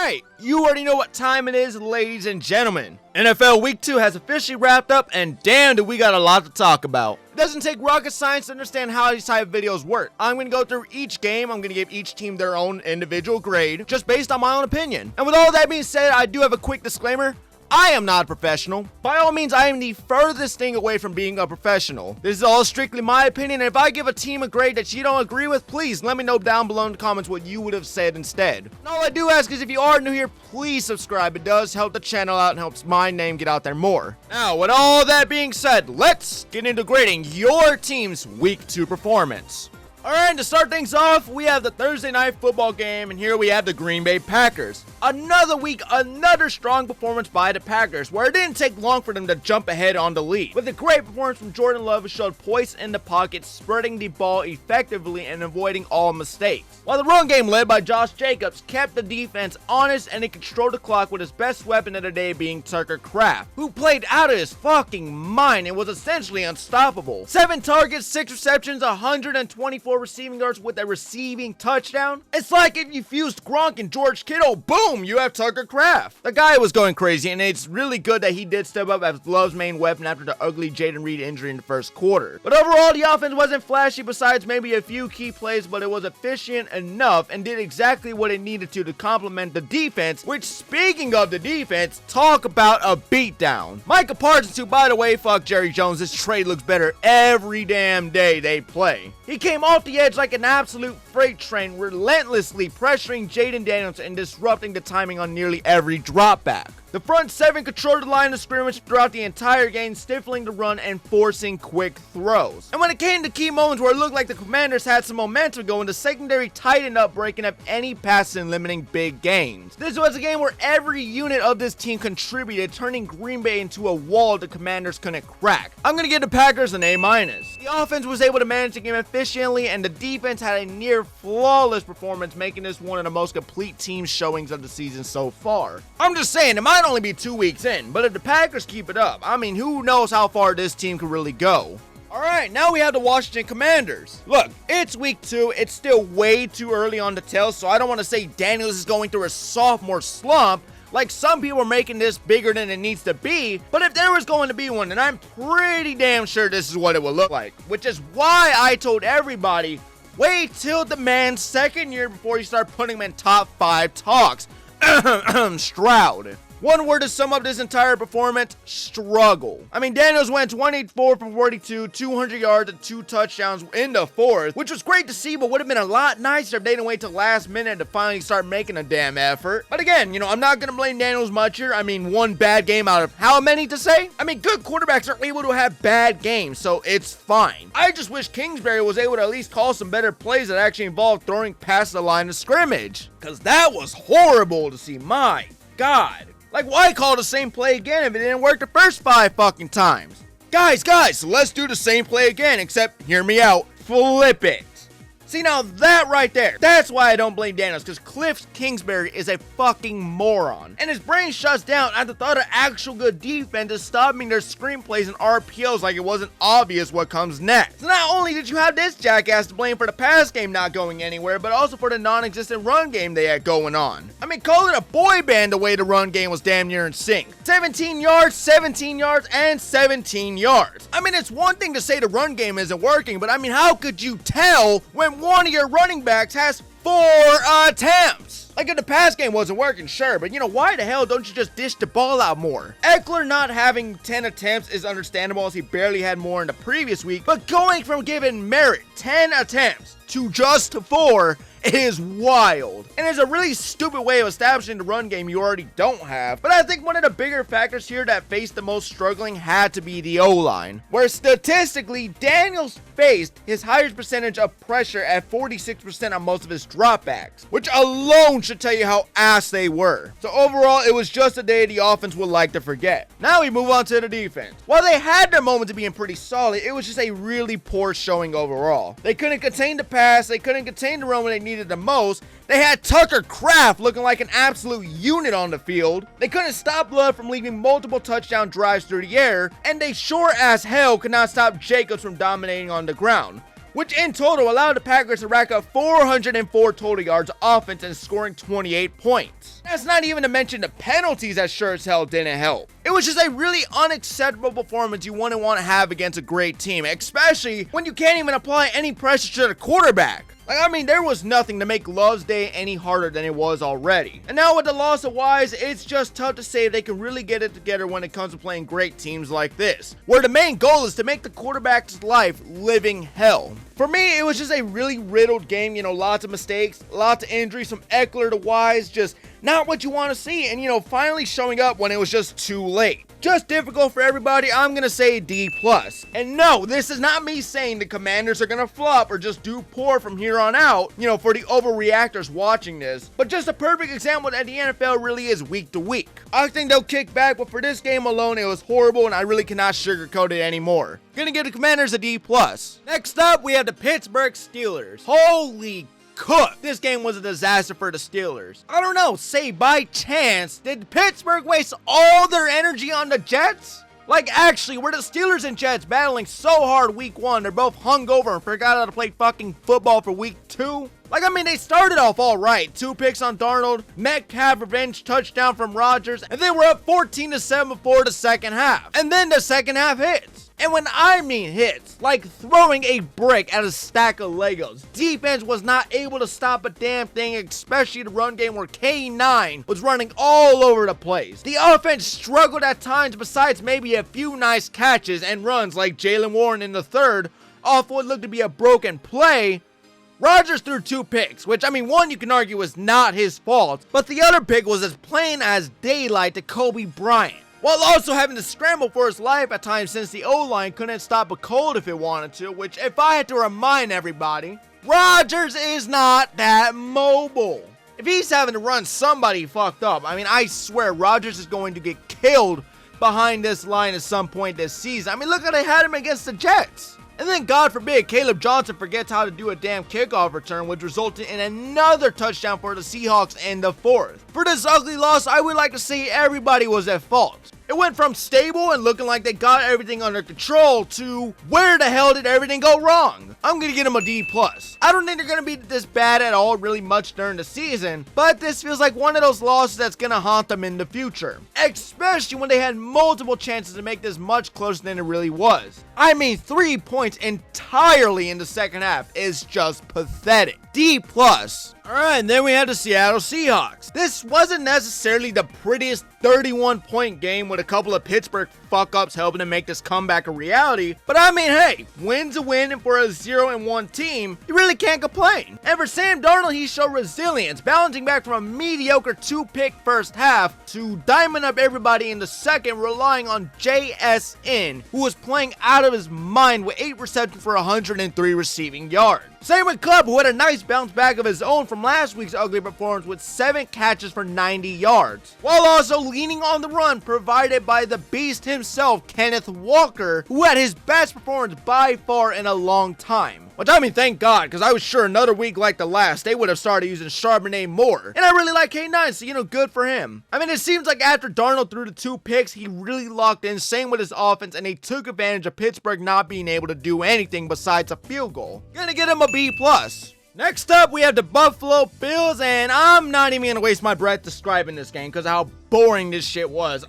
Alright, you already know what time it is, ladies and gentlemen. NFL Week 2 has officially wrapped up, and damn do we got a lot to talk about. It doesn't take rocket science to understand how these type of videos work. I'm going to go through each game, I'm going to give each team their own individual grade, just based on my own opinion. And with all that being said, I do have a quick disclaimer. I am not a professional. By all means, I am the furthest thing away from being a professional. This is all strictly my opinion, and if I give a team a grade that you don't agree with, please let me know down below in the comments what you would have said instead. And all I do ask is if you are new here, please subscribe. It does help the channel out and helps my name get out there more. Now, with all that being said, let's get into grading your team's Week 2 performance. Alright, to start things off, we have the Thursday night football game, and here we have the Green Bay Packers. Another week, another strong performance by the Packers, where it didn't take long for them to jump ahead on the lead. With a great performance from Jordan Love, who showed poise in the pocket, spreading the ball effectively and avoiding all mistakes. While the run game led by Josh Jacobs kept the defense honest and it controlled the clock with his best weapon of the day being Tucker Kraft, who played out of his fucking mind and was essentially unstoppable. 7 targets, 6 receptions, 124 receiving yards with a receiving touchdown. It's like if you fused Gronk and George Kittle, boom, you have Tucker Kraft. The guy was going crazy, and it's really good that he did step up as Love's main weapon after the ugly Jaden Reed injury in the first quarter. But overall, the offense wasn't flashy besides maybe a few key plays, but it was efficient enough and did exactly what it needed to complement the defense, which, speaking of the defense, talk about a beatdown. Micah Parsons, who by the way, fuck Jerry Jones, this trade looks better every damn day they play. He came off the edge like an absolute freight train, relentlessly pressuring Jaden Daniels and disrupting the timing on nearly every drop back. The front 7 controlled the line of scrimmage throughout the entire game, stifling the run and forcing quick throws. And when it came to key moments where it looked like the Commanders had some momentum going, the secondary tightened up, breaking up any passes and limiting big gains. This was a game where every unit of this team contributed, turning Green Bay into a wall the Commanders couldn't crack. I'm going to give the Packers an A-. The offense was able to manage the game efficiently, and the defense had a near flawless performance, making this one of the most complete team showings of the season so far. I'm just saying, it might only be 2 weeks in, but if the Packers keep it up, I mean, who knows how far this team could really go. Alright, now we have the Washington Commanders. Look, it's week 2, it's still way too early on to tell, so I don't want to say Daniels is going through a sophomore slump, like some people are making this bigger than it needs to be, but if there was going to be one, then I'm pretty damn sure this is what it would look like, which is why I told everybody, wait till the man's second year before you start putting him in top 5 talks. Stroud. One word to sum up this entire performance: struggle. I mean, Daniels went 24 for 42, 200 yards and 2 touchdowns in the fourth, which was great to see, but would have been a lot nicer if they didn't wait till last minute to finally start making a damn effort. But again, I'm not going to blame Daniels much here. I mean, one bad game out of how many to say? I mean, good quarterbacks are able to have bad games, so it's fine. I just wish Kingsbury was able to at least call some better plays that actually involved throwing past the line of scrimmage, because that was horrible to see. My God. Like, why call the same play again if it didn't work the first 5 fucking times? Guys, so let's do the same play again, except, hear me out, flip it. See, now that right there, that's why I don't blame Daniels, because Cliff Kingsbury is a fucking moron. And his brain shuts down at the thought of actual good defense is stopping their screenplays and RPOs like it wasn't obvious what comes next. So not only did you have this jackass to blame for the pass game not going anywhere, but also for the non-existent run game they had going on. I mean, call it a boy band the way the run game was damn near in sync. 17 yards, 17 yards, and 17 yards. I mean, it's one thing to say the run game isn't working, but I mean, how could you tell when one of your running backs has 4 attempts? Like, if the pass game wasn't working, sure, but why the hell don't you just dish the ball out more? Eckler not having 10 attempts is understandable, as he barely had more in the previous week, but going from giving Merritt 10 attempts to just 4 is wild, and is a really stupid way of establishing the run game you already don't have. But I think one of the bigger factors here that faced the most struggling had to be the O-line, where statistically Daniels faced his highest percentage of pressure at 46% on most of his dropbacks, which alone should tell you how ass they were. So overall, it was just a day the offense would like to forget. Now we move on to the defense. While they had their moments of being pretty solid, it was just a really poor showing overall. They couldn't contain the pass, they couldn't contain the run when they needed the most. They had Tucker Kraft looking like an absolute unit on the field. They couldn't stop Love from leaving multiple touchdown drives through the air, and they sure as hell could not stop Jacobs from dominating on the ground. which in total allowed the Packers to rack up 404 total yards offense and scoring 28 points. That's not even to mention the penalties that sure as hell didn't help. It was just a really unacceptable performance you wouldn't want to have against a great team, especially when you can't even apply any pressure to the quarterback. There was nothing to make Love's day any harder than it was already. And now with the loss of Wise, it's just tough to say if they can really get it together when it comes to playing great teams like this, where the main goal is to make the quarterback's life living hell. For me, it was just a really riddled game, lots of mistakes, lots of injuries, from Eckler to Wise, just not what you want to see, and finally showing up when it was just too late. Just difficult for everybody. I'm going to say D+. And no, this is not me saying the Commanders are going to flop or just do poor from here on out, for the overreactors watching this, but just a perfect example that the NFL really is week to week. I think they'll kick back, but for this game alone, it was horrible, and I really cannot sugarcoat it anymore. Gonna give the Commanders a D+. Next up, we have the Pittsburgh Steelers. Holy cook. This game was a disaster for the Steelers. I don't know, say by chance, did Pittsburgh waste all their energy on the Jets? Actually, were the Steelers and Jets battling so hard week 1, they're both hungover and forgot how to play fucking football for week 2? They started off all right. 2 picks on Darnold, Metcalf revenge touchdown from Rodgers, and they were up 14-7 before the second half. And then the second half hits. And when I mean hits, like throwing a brick at a stack of Legos. Defense was not able to stop a damn thing, especially the run game where K9 was running all over the place. The offense struggled at times besides maybe a few nice catches and runs like Jalen Warren in the third, off what looked to be a broken play. Rodgers threw 2 picks, which one you can argue was not his fault, but the other pick was as plain as daylight to Kobe Bryant, while also having to scramble for his life at times since the O-line couldn't stop a cold if it wanted to, which if I had to remind everybody, Rodgers is not that mobile. If he's having to run somebody fucked up, I swear Rodgers is going to get killed behind this line at some point this season. Look how they had him against the Jets. And then, God forbid, Caleb Johnson forgets how to do a damn kickoff return, which resulted in another touchdown for the Seahawks in the fourth. For this ugly loss, I would like to say everybody was at fault. It went from stable and looking like they got everything under control to where the hell did everything go wrong? I'm going to give them a D+. I don't think they're going to be this bad at all really much during the season, but this feels like one of those losses that's going to haunt them in the future. Especially when they had multiple chances to make this much closer than it really was. 3 points entirely in the second half is just pathetic. D+. Alright, and then we had the Seattle Seahawks. This wasn't necessarily the prettiest 31-point game with a couple of Pittsburgh fuck-ups helping to make this comeback a reality, but hey, win's a win, and for a 0-1 team, you really can't complain. And for Sam Darnold, he showed resilience, bouncing back from a mediocre 2-pick first half to diamond up everybody in the second, relying on JSN, who was playing out of his mind with 8 receptions for 103 receiving yards. Same with Club, who had a nice bounce back of his own from last week's ugly performance with 7 catches for 90 yards, while also leaning on the run provided by the beast himself, Kenneth Walker, who had his best performance by far in a long time. Which thank God, because I was sure another week like the last, they would have started using Charbonnet more. And I really like K9, so good for him. It seems like after Darnold threw the 2 picks, he really locked in, same with his offense, and they took advantage of Pittsburgh not being able to do anything besides a field goal. Gonna get him a B+. Next up, we have the Buffalo Bills, and I'm not even gonna waste my breath describing this game because of how boring this shit was.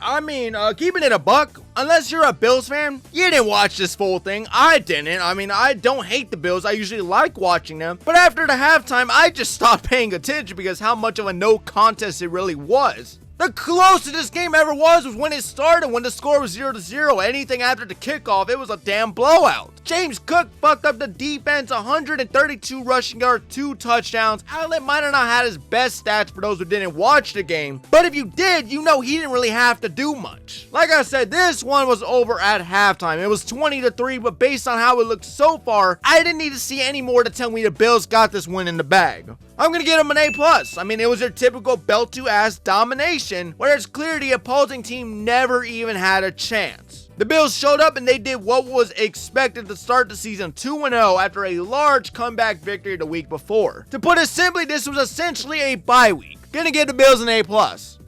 Keeping it a buck, unless you're a Bills fan, you didn't watch this full thing. I didn't. I don't hate the Bills. I usually like watching them. But after the halftime, I just stopped paying attention because how much of a no contest it really was. The closest this game ever was when it started, when the score was 0-0. Anything after the kickoff, it was a damn blowout. James Cook fucked up the defense, 132 rushing yards, 2 touchdowns. Allen might have not had his best stats for those who didn't watch the game, but if you did, he didn't really have to do much. Like I said, this one was over at halftime. It was 20-3, but based on how it looked so far, I didn't need to see any more to tell me the Bills got this win in the bag. I'm gonna give them an A+. It was your typical belt-to-ass domination, where it's clear the opposing team never even had a chance. The Bills showed up and they did what was expected to start the season 2-0 after a large comeback victory the week before. To put it simply, this was essentially a bye week. Gonna give the Bills an A+.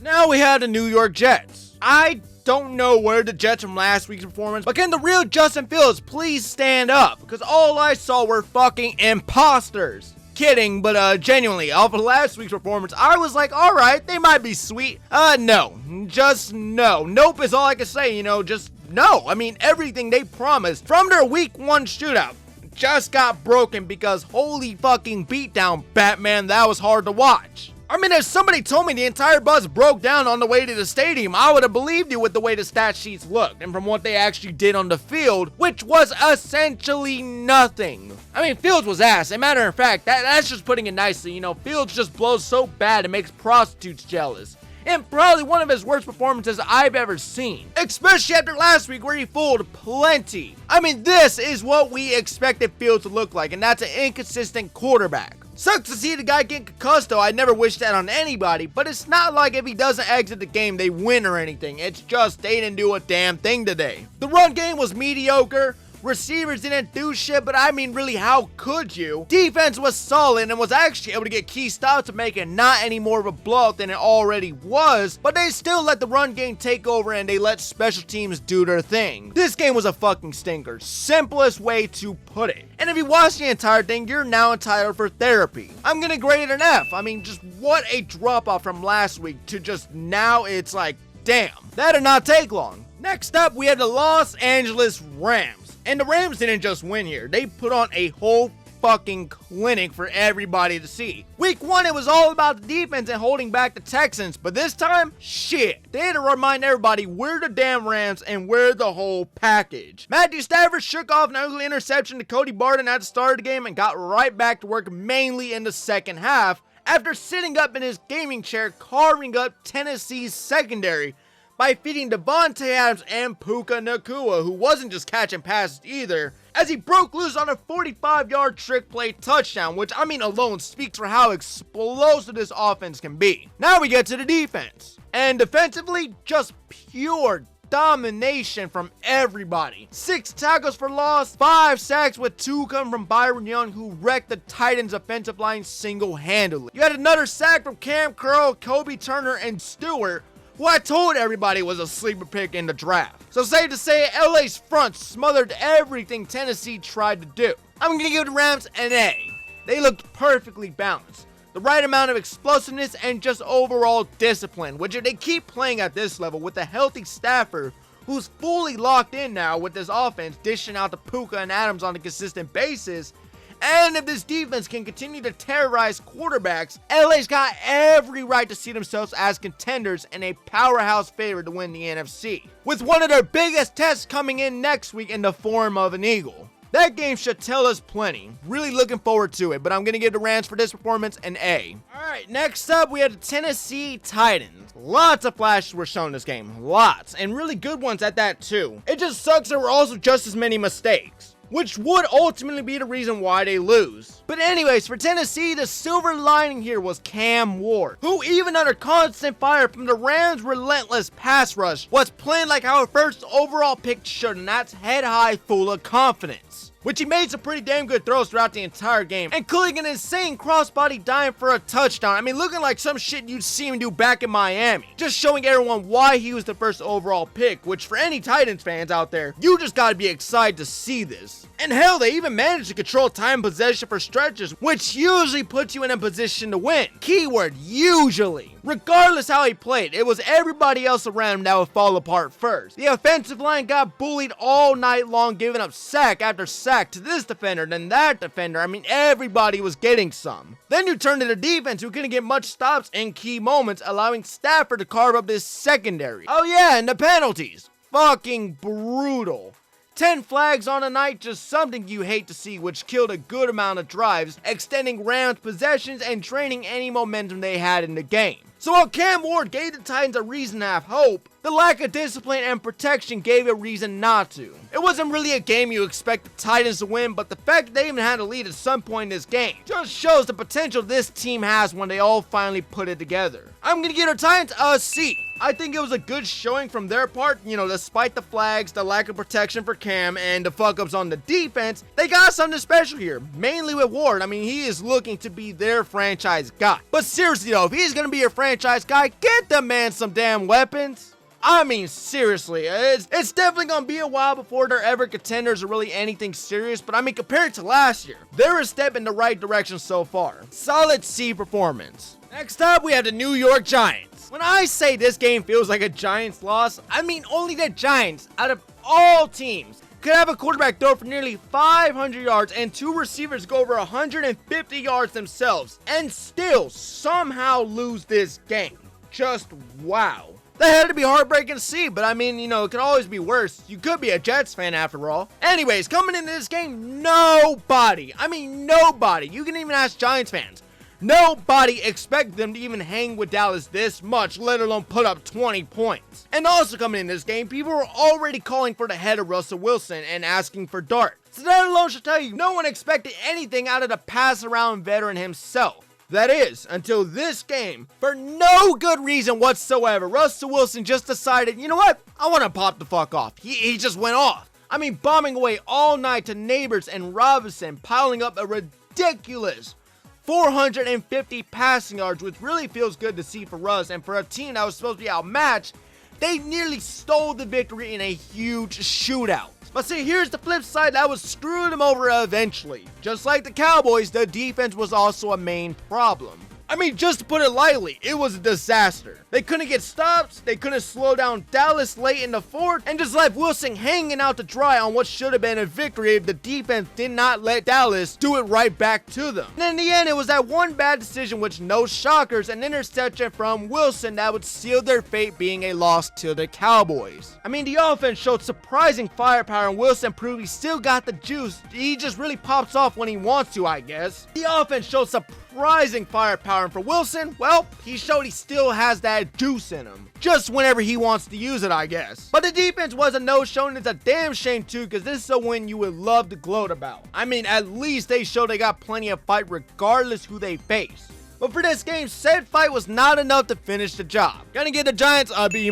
Now we have the New York Jets. I don't know where the Jets from last week's performance, but can the real Justin Fields please stand up? Because all I saw were fucking imposters. Kidding, but genuinely, off of last week's performance, I was like, alright, they might be sweet. No. Just no. Nope is all I can say, just no. I mean, everything they promised from their week 1 shootout just got broken because holy fucking beatdown, Batman, that was hard to watch. I mean, if somebody told me the entire bus broke down on the way to the stadium, I would have believed you with the way the stat sheets looked and from what they actually did on the field, which was essentially nothing. I mean, Fields was ass. As a matter of fact, that's just putting it nicely. Fields just blows so bad it makes prostitutes jealous. And probably one of his worst performances I've ever seen. Especially after last week where he fooled plenty. I mean, this is what we expected Fields to look like, and that's an inconsistent quarterback. Sucks to see the guy get concussed though, I never wish that on anybody, but it's not like if he doesn't exit the game they win or anything, it's just they didn't do a damn thing today. The run game was mediocre, receivers didn't do shit, but I mean really how could you? Defense was solid and was actually able to get key stops to make it not any more of a blowout than it already was, but they still let the run game take over and they let special teams do their thing. This game was a fucking stinker, simplest way to put it. And if you watch the entire thing, you're now entitled for therapy. I'm gonna grade it an F. I mean, just what a drop off from last week to just now it's like, damn, that did not take long. Next up, we had the Los Angeles Rams. And the Rams didn't just win here, they put on a whole fucking clinic for everybody to see. Week 1, it was all about the defense and holding back the Texans, but this time, shit. They had to remind everybody we're the damn Rams and we're the whole package. Matthew Stafford shook off an ugly interception to Cody Barton at the start of the game and got right back to work mainly in the second half after sitting up in his gaming chair carving up Tennessee's secondary by feeding Devontae Adams and Puka Nacua, who wasn't just catching passes either, as he broke loose on a 45-yard trick play touchdown, which I mean alone speaks for how explosive this offense can be. Now we get to the defense. And defensively, just pure domination from everybody. 6 tackles for loss, 5 sacks with 2 coming from Byron Young, who wrecked the Titans offensive line single-handedly. You had another sack from Cam Curl, Kobe Turner, and Stewart, who I told everybody was a sleeper pick in the draft. So safe to say, LA's front smothered everything Tennessee tried to do. I'm going to give the Rams an A. They looked perfectly balanced. The right amount of explosiveness and just overall discipline, which if they keep playing at this level with a healthy Stafford, who's fully locked in now with this offense, dishing out to Puka and Adams on a consistent basis, and if this defense can continue to terrorize quarterbacks, LA's got every right to see themselves as contenders and a powerhouse favorite to win the NFC, with one of their biggest tests coming in next week in the form of an Eagle. That game should tell us plenty. Really looking forward to it, but I'm going to give the Rams for this performance an A. Alright, next up we have the Tennessee Titans. Lots of flashes were shown in this game. Lots. And really good ones at that too. It just sucks there were also just as many mistakes, which would ultimately be the reason why they lose. But anyways, for Tennessee, the silver lining here was Cam Ward, who even under constant fire from the Rams' relentless pass rush, was playing like how a first overall pick should, and that's head high full of confidence. Which he made some pretty damn good throws throughout the entire game, including an insane crossbody dime for a touchdown. I mean, looking like some shit you'd see him do back in Miami. Just showing everyone why he was the first overall pick, which for any Titans fans out there, you just gotta be excited to see this. And hell, they even managed to control time possession for stretches, which usually puts you in a position to win. Keyword, usually. Regardless how he played, it was everybody else around him that would fall apart first. The offensive line got bullied all night long, giving up sack after sack to this defender, then that defender. I mean, everybody was getting some. Then you turn to the defense, who couldn't get much stops in key moments, allowing Stafford to carve up this secondary. Oh yeah, and the penalties. Fucking brutal. 10 flags on a night, just something you hate to see, which killed a good amount of drives, extending Rams possessions and draining any momentum they had in the game. So while Cam Ward gave the Titans a reason to have hope, the lack of discipline and protection gave a reason not to. It wasn't really a game you expect the Titans to win, but the fact that they even had a lead at some point in this game just shows the potential this team has when they all finally put it together. I'm gonna give the Titans a C. I think it was a good showing from their part, despite the flags, the lack of protection for Cam, and the fuck-ups on the defense, they got something special here, mainly with Ward. I mean, he is looking to be their franchise guy. But seriously though, if he's gonna be your franchise guy, get the man some damn weapons. I mean, seriously, it's definitely gonna be a while before they're ever contenders or really anything serious, but I mean, compared to last year, they're a step in the right direction so far. Solid C performance. Next up, we have the New York Giants. When I say this game feels like a Giants loss, I mean only the Giants, out of all teams, could have a quarterback throw for nearly 500 yards and 2 receivers go over 150 yards themselves and still somehow lose this game. Just wow. That had to be heartbreaking to see, but I mean, it could always be worse. You could be a Jets fan after all. Anyways, coming into this game, nobody, you can even ask Giants fans, nobody expected them to even hang with Dallas this much, let alone put up 20 points. And also coming in this game, people were already calling for the head of Russell Wilson and asking for Dart. So that alone should tell you, no one expected anything out of the pass-around veteran himself. That is, until this game, for no good reason whatsoever, Russell Wilson just decided, you know what, I want to pop the fuck off. He just went off. I mean, bombing away all night to Neighbors and Robinson, piling up a ridiculous 450 passing yards, which really feels good to see for Russ, and for a team that was supposed to be outmatched, they nearly stole the victory in a huge shootout. But see, here's the flip side that was screwing them over eventually. Just like the Cowboys, the defense was also a main problem. I mean, just to put it lightly, it was a disaster. They couldn't get stops, they couldn't slow down Dallas late in the fourth, and just left Wilson hanging out to dry on what should have been a victory if the defense did not let Dallas do it right back to them. And in the end, it was that one bad decision, which no shockers, an interception from Wilson that would seal their fate being a loss to the Cowboys. I mean, the offense showed surprising firepower, and Wilson proved he still got the juice. He just really pops off when he wants to, I guess. The offense showed surprising firepower, and for Wilson, well, he showed he still has that juice in him. Just whenever he wants to use it, I guess. But the defense was a no-show, and it's a damn shame too, because this is a win you would love to gloat about. I mean, at least they showed they got plenty of fight regardless who they face. But for this game, said fight was not enough to finish the job. Gonna give the Giants a B-.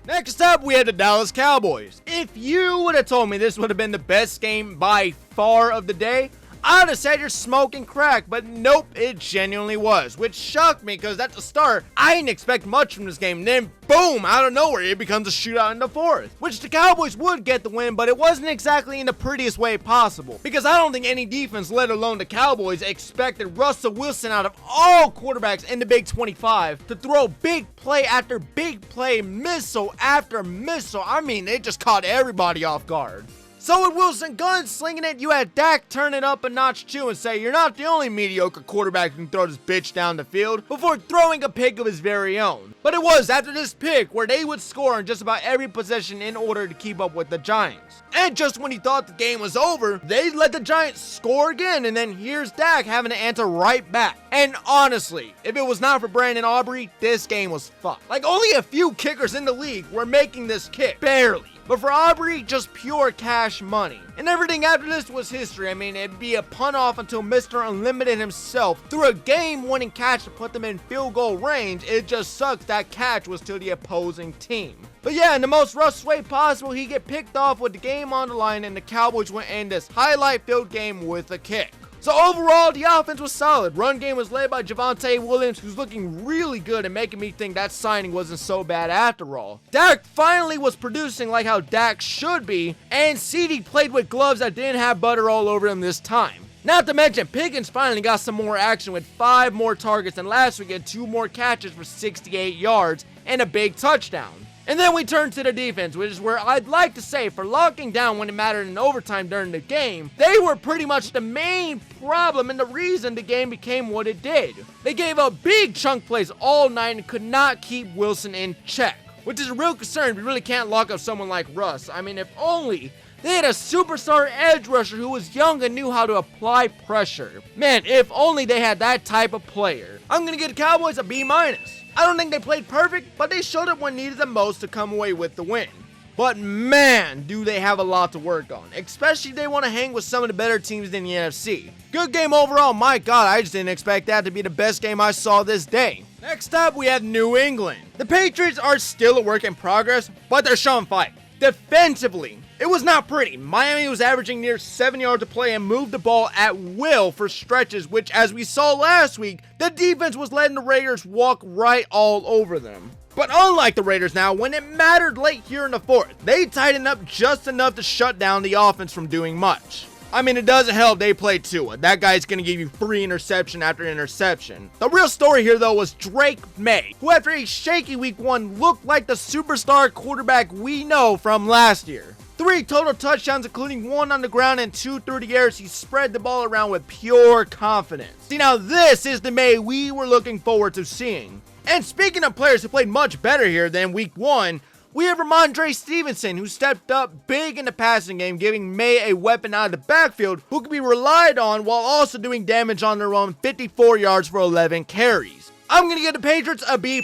Next up, we had the Dallas Cowboys. If you would have told me this would have been the best game by far of the day, I would have said you're smoking crack, but nope, it genuinely was, which shocked me because at the start, I didn't expect much from this game, and then boom, out of nowhere, it becomes a shootout in the fourth, which the Cowboys would get the win, but it wasn't exactly in the prettiest way possible, because I don't think any defense, let alone the Cowboys, expected Russell Wilson out of all quarterbacks in the Big 25 to throw big play after big play, missile after missile. I mean, it just caught everybody off guard. So with Wilson gunslinging it, you had Dak turn it up a notch too and say, you're not the only mediocre quarterback who can throw this bitch down the field, before throwing a pick of his very own. But it was after this pick where they would score in just about every possession in order to keep up with the Giants. And just when he thought the game was over, they let the Giants score again, and then here's Dak having to answer right back. And honestly, if it was not for Brandon Aubrey, this game was fucked. Like, only a few kickers in the league were making this kick. Barely. But for Aubrey, just pure cash money. And everything after this was history. I mean, it'd be a punt off until Mr. Unlimited himself threw a game-winning catch to put them in field goal range. It just sucks that catch was to the opposing team. But yeah, in the most rough way possible, he get picked off with the game on the line, and the Cowboys would end this highlight-filled game with a kick. So overall, the offense was solid. Run game was led by Javonte Williams, who's looking really good and making me think that signing wasn't so bad after all. Dak finally was producing like how Dak should be, and CD played with gloves that didn't have butter all over him this time. Not to mention, Pickens finally got some more action with 5 more targets than last week and 2 more catches for 68 yards and a big touchdown. And then we turn to the defense, which is where I'd like to say, for locking down when it mattered in overtime during the game, they were pretty much the main problem and the reason the game became what it did. They gave up big chunk plays all night and could not keep Wilson in check, which is a real concern. We really can't lock up someone like Russ. I mean, if only they had a superstar edge rusher who was young and knew how to apply pressure. Man, if only they had that type of player. I'm gonna give the Cowboys a B-. I don't think they played perfect, but they showed up when needed the most to come away with the win. But man, do they have a lot to work on, especially if they want to hang with some of the better teams in the NFC. Good game overall. My God, I just didn't expect that to be the best game I saw this day. Next up, we have New England. The Patriots are still a work in progress, but they're showing fight. Defensively, it was not pretty. Miami was averaging near 7 yards a play and moved the ball at will for stretches, which, as we saw last week, the defense was letting the Raiders walk right all over them. But unlike the Raiders now, when it mattered late here in the fourth, they tightened up just enough to shut down the offense from doing much. I mean, it doesn't help they play Tua. That guy's going to give you free interception after interception. The real story here, though, was Drake May, who after a shaky week 1 looked like the superstar quarterback we know from last year. 3 total touchdowns, including 1 on the ground and 2 through the air. He spread the ball around with pure confidence. See, now this is the May we were looking forward to seeing. And speaking of players who played much better here than week 1, we have Ramondre Stevenson, who stepped up big in the passing game, giving May a weapon out of the backfield who can be relied on while also doing damage on their own, 54 yards for 11 carries. I'm going to give the Patriots a B+.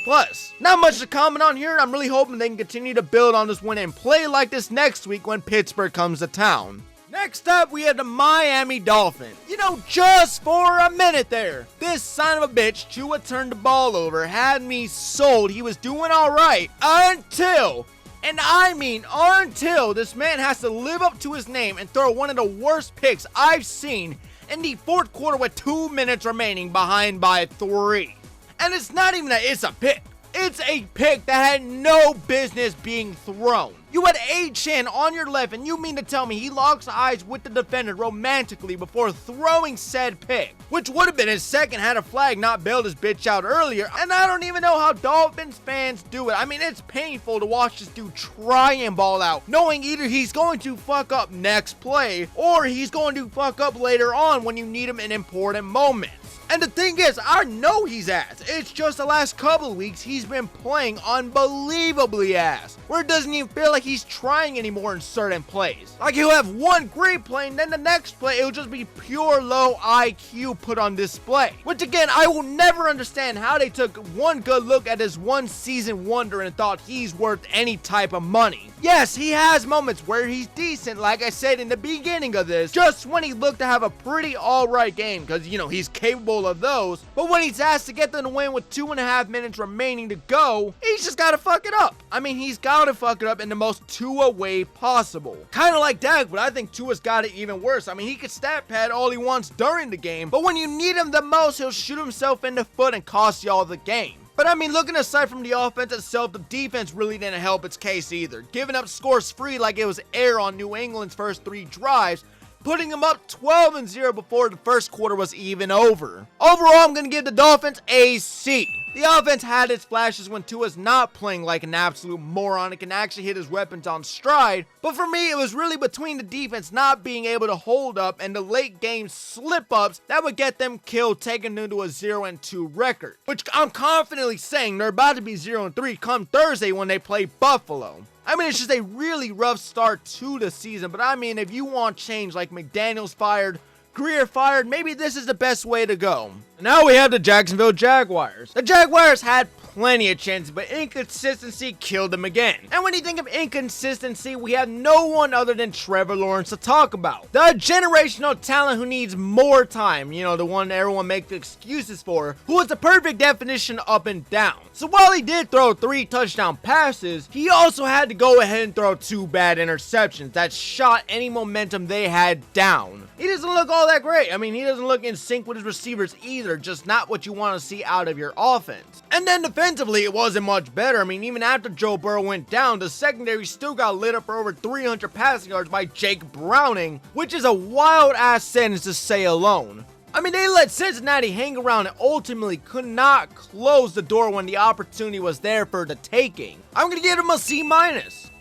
Not much to comment on here. I'm really hoping they can continue to build on this win and play like this next week when Pittsburgh comes to town. Next up, we have the Miami Dolphins. You know, just for a minute there, this son of a bitch, Tua turned the ball over, had me sold. He was doing all right until, and I mean until, this man has to live up to his name and throw one of the worst picks I've seen in the fourth quarter with 2 minutes remaining behind by 3. And it's not even that it's a pick. It's a pick that had no business being thrown. You had A-Chan on your left, and you mean to tell me he locks eyes with the defender romantically before throwing said pick, which would have been his second had a flag not bailed his bitch out earlier. And I don't even know how Dolphins fans do it. I mean, it's painful to watch this dude try and ball out, knowing either he's going to fuck up next play, or he's going to fuck up later on when you need him in important moments. And the thing is, I know he's ass. It's just the last couple of weeks he's been playing unbelievably ass, where it doesn't even feel like he's trying anymore in certain plays. Like he'll have one great play and then the next play it'll just be pure low IQ put on display. Which again, I will never understand how they took one good look at his one season wonder and thought he's worth any type of money. Yes, he has moments where he's decent, like I said in the beginning of this, just when he looked to have a pretty alright game, because, you know, he's capable of those. But when he's asked to get them to win with 2.5 minutes remaining to go, he's just gotta fuck it up. I mean, he's gotta fuck it up in the most Tua way possible. Kinda like Dak, but I think Tua's got it even worse. I mean, he could stat pad all he wants during the game, but when you need him the most, he'll shoot himself in the foot and cost y'all the game. But I mean, looking aside from the offense itself, the defense really didn't help its case either, giving up scores free like it was air on New England's first 3 drives, putting them up 12-0 before the first quarter was even over. Overall, I'm going to give the Dolphins a C. The offense had its flashes when Tua's not playing like an absolute moron and can actually hit his weapons on stride, but for me, it was really between the defense not being able to hold up and the late game slip-ups that would get them killed, taking them to a 0-2 record, which I'm confidently saying they're about to be 0-3 come Thursday when they play Buffalo. I mean, it's just a really rough start to the season, but I mean, if you want change like McDaniels fired, Greer fired, maybe this is the best way to go. Now we have the Jacksonville Jaguars. The Jaguars had plenty of chances, but inconsistency killed them again. And when you think of inconsistency, we have no one other than Trevor Lawrence to talk about. The generational talent who needs more time, you know, the one everyone makes excuses for, who is the perfect definition up and down. So while he did throw 3 touchdown passes, he also had to go ahead and throw 2 bad interceptions that shot any momentum they had down. He doesn't look all that great. I mean, he doesn't look in sync with his receivers either, just not what you want to see out of your offense. And then defensively, it wasn't much better. I mean, even after Joe Burrow went down, the secondary still got lit up for over 300 passing yards by Jake Browning, which is a wild-ass sentence to say alone. I mean, they let Cincinnati hang around and ultimately could not close the door when the opportunity was there for the taking. I'm going to give them a C-.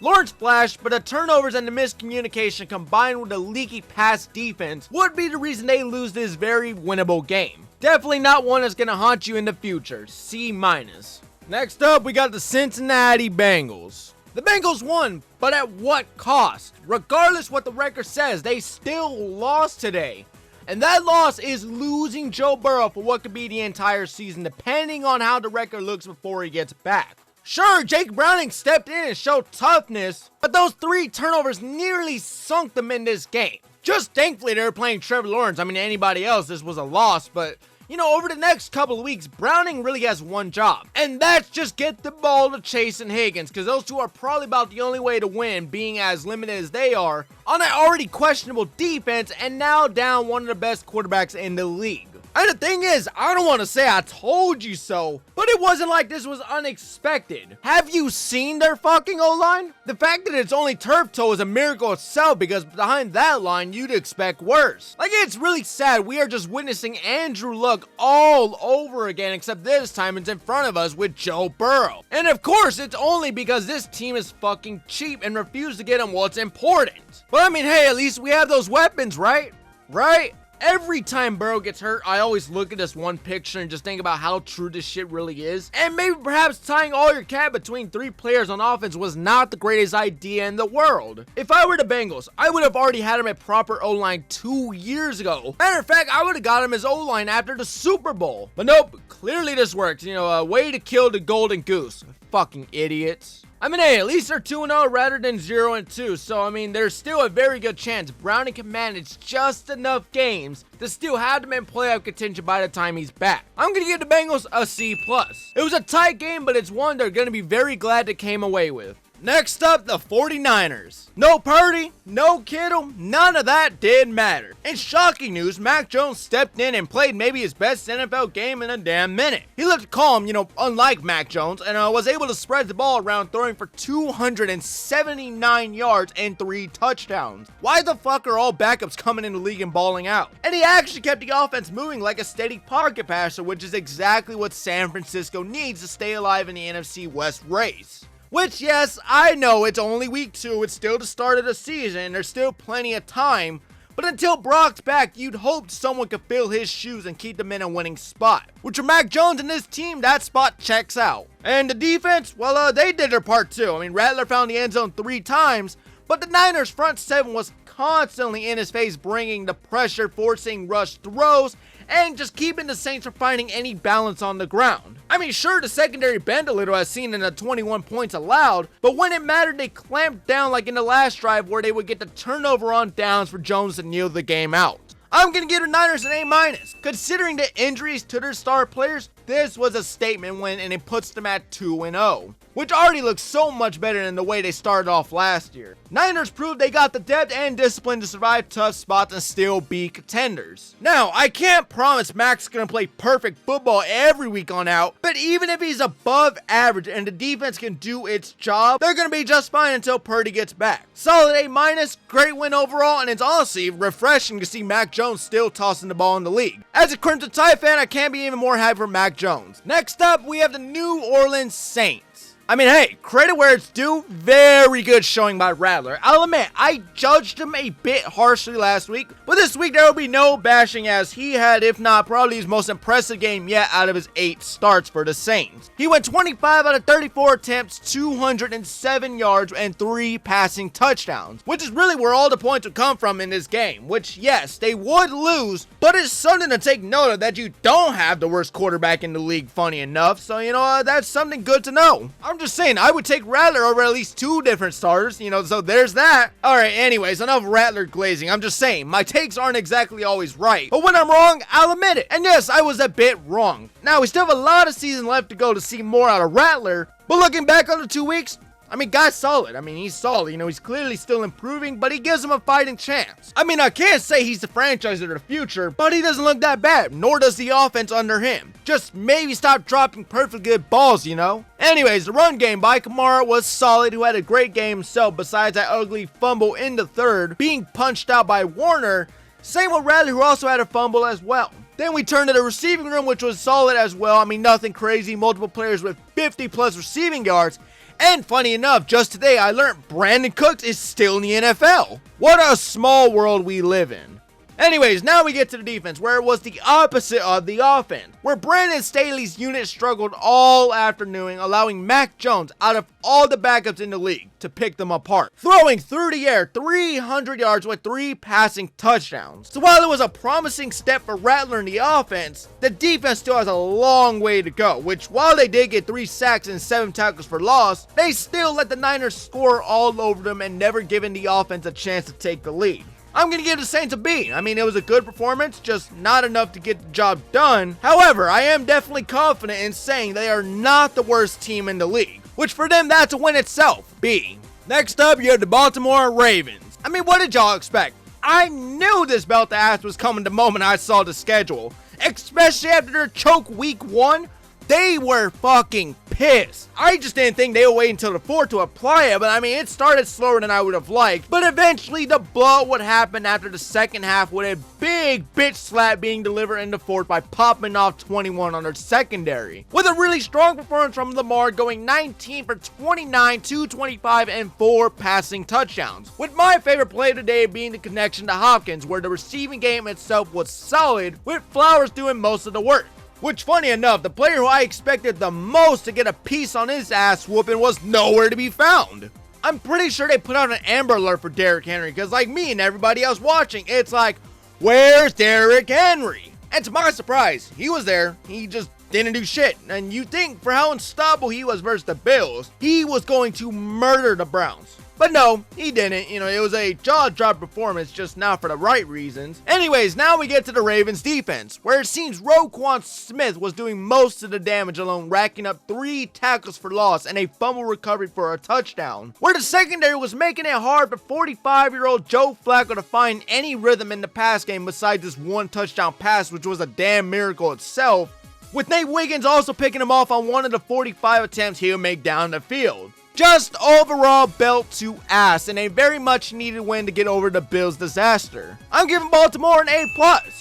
Lawrence flashed, but the turnovers and the miscommunication combined with a leaky pass defense would be the reason they lose this very winnable game. Definitely not one that's going to haunt you in the future. C-. Next up, we got the Cincinnati Bengals. The Bengals won, but at what cost? Regardless what the record says, they still lost today. And that loss is losing Joe Burrow for what could be the entire season, depending on how the record looks before he gets back. Sure, Jake Browning stepped in and showed toughness, but those 3 turnovers nearly sunk them in this game. Just thankfully they were playing Trevor Lawrence. I mean, anybody else, this was a loss, but over the next couple of weeks, Browning really has one job, and that's just get the ball to Chase and Higgins, because those two are probably about the only way to win, being as limited as they are on an already questionable defense and now down one of the best quarterbacks in the league. And the thing is, I don't want to say I told you so, but it wasn't like this was unexpected. Have you seen their fucking O-line? The fact that it's only turf toe is a miracle itself, because behind that line, you'd expect worse. Like, it's really sad. We are just witnessing Andrew Luck all over again, except this time it's in front of us with Joe Burrow. And of course, it's only because this team is fucking cheap and refused to get him what's important. But I mean, hey, at least we have those weapons, right? Right? Every time Burrow gets hurt, I always look at this one picture and just think about how true this shit really is. And maybe perhaps tying all your cap between 3 players on offense was not the greatest idea in the world. If I were the Bengals, I would have already had him at proper O-line 2 years ago. Matter of fact, I would have got him his O-line after the Super Bowl. But nope, clearly this works. A way to kill the golden goose. Fucking idiots. I mean, hey, at least they're 2-0 rather than 0-2, so I mean, there's still a very good chance Browning can manage just enough games to still have them in playoff contention by the time he's back. I'm gonna give the Bengals a C+. It was a tight game, but it's one they're gonna be very glad they came away with. Next up, the 49ers. No Purdy, no Kittle, none of that did matter. In shocking news, Mac Jones stepped in and played maybe his best NFL game in a damn minute. He looked calm, unlike Mac Jones, and was able to spread the ball around, throwing for 279 yards and 3 touchdowns. Why the fuck are all backups coming in the league and balling out? And he actually kept the offense moving like a steady pocket passer, which is exactly what San Francisco needs to stay alive in the NFC West race. Which, yes, I know it's only week 2, it's still the start of the season, and there's still plenty of time, but until Brock's back, you'd hope someone could fill his shoes and keep them in a winning spot. Which for Mac Jones and his team, that spot checks out. And the defense, well, they did their part too. I mean, Rattler found the end zone 3 times, but the Niners' front 7 was constantly in his face, bringing the pressure, forcing rush throws, and just keeping the Saints from finding any balance on the ground. I mean, sure, the secondary bent a little as seen in the 21 points allowed, but when it mattered, they clamped down like in the last drive where they would get the turnover on downs for Jones to kneel the game out. I'm going to give the Niners an A-. Considering the injuries to their star players, this was a statement win and it puts them at 2-0. Which already looks so much better than the way they started off last year. Niners proved they got the depth and discipline to survive tough spots and still be contenders. Now, I can't promise Mac's gonna play perfect football every week on out, but even if he's above average and the defense can do its job, they're gonna be just fine until Purdy gets back. Solid A-, great win overall, and it's honestly refreshing to see Mac Jones still tossing the ball in the league. As a Crimson Tide fan, I can't be even more happy for Mac Jones. Next up, we have the New Orleans Saints. I mean, hey, credit where it's due, very good showing by Rattler. I'll admit, I judged him a bit harshly last week, but this week there will be no bashing as he had, if not probably his most impressive game yet out of his 8 starts for the Saints. He went 25 out of 34 attempts, 207 yards, and 3 passing touchdowns, which is really where all the points would come from in this game, which, yes, they would lose, but it's something to take note of that you don't have the worst quarterback in the league, funny enough, so, that's something good to know. I'm just saying, I would take Rattler over at least 2 different starters, so there's that. Alright, anyways, enough Rattler glazing. I'm just saying, my takes aren't exactly always right, but when I'm wrong, I'll admit it. And yes, I was a bit wrong. Now, we still have a lot of season left to go to see more out of Rattler, but looking back on the 2 weeks, I mean, guy's solid. I mean, he's solid. He's clearly still improving, but he gives him a fighting chance. I mean, I can't say he's the franchise of the future, but he doesn't look that bad, nor does the offense under him. Just maybe stop dropping perfectly good balls, Anyways, the run game by Kamara was solid, who had a great game himself besides that ugly fumble in the 3rd, being punched out by Warner. Same with Rattler, who also had a fumble as well. Then we turned to the receiving room, which was solid as well. I mean, nothing crazy, multiple players with 50+ receiving yards. And funny enough, just today I learned Brandon Cooks is still in the NFL. What a small world we live in. Anyways, now we get to the defense, where it was the opposite of the offense, where Brandon Staley's unit struggled all afternoon, allowing Mac Jones, out of all the backups in the league, to pick them apart, throwing through the air 300 yards with 3 passing touchdowns. So while it was a promising step for Rattler in the offense, the defense still has a long way to go, which while they did get 3 sacks and 7 tackles for loss, they still let the Niners score all over them and never giving the offense a chance to take the lead. I'm going to give the Saints a B. I mean, it was a good performance, just not enough to get the job done. However, I am definitely confident in saying they are not the worst team in the league, which for them, that's a win itself. B. Next up, you have the Baltimore Ravens. I mean, what did y'all expect? I knew this belt to ass was coming the moment I saw the schedule, especially after their choke week 1. They were fucking pissed. I just didn't think they would wait until the 4th to apply it, but I mean, it started slower than I would have liked. But eventually, the blowout would happen after the second half with a big bitch slap being delivered in the 4th by popping off 21 on their secondary. With a really strong performance from Lamar going 19 for 29, 225, and 4 passing touchdowns. With my favorite play today being the connection to Hopkins, where the receiving game itself was solid, with Flowers doing most of the work. Which, funny enough, the player who I expected the most to get a piece on his ass whooping was nowhere to be found. I'm pretty sure they put out an Amber Alert for Derrick Henry, because like me and everybody else watching, it's like, where's Derrick Henry? And to my surprise, he was there. He just didn't do shit. And you think for how unstoppable he was versus the Bills, he was going to murder the Browns. But no, he didn't. You know, it was a jaw-drop performance, just not for the right reasons. Anyways, now we get to the Ravens defense, where it seems Roquan Smith was doing most of the damage alone, racking up 3 tackles for loss and a fumble recovery for a touchdown. Where the secondary was making it hard for 45-year-old Joe Flacco to find any rhythm in the pass game besides this 1 touchdown pass, which was a damn miracle itself. With Nate Wiggins also picking him off on one of the 45 attempts he'll make down the field. Just overall belt to ass and a very much needed win to get over the Bills' disaster. I'm giving Baltimore an A+.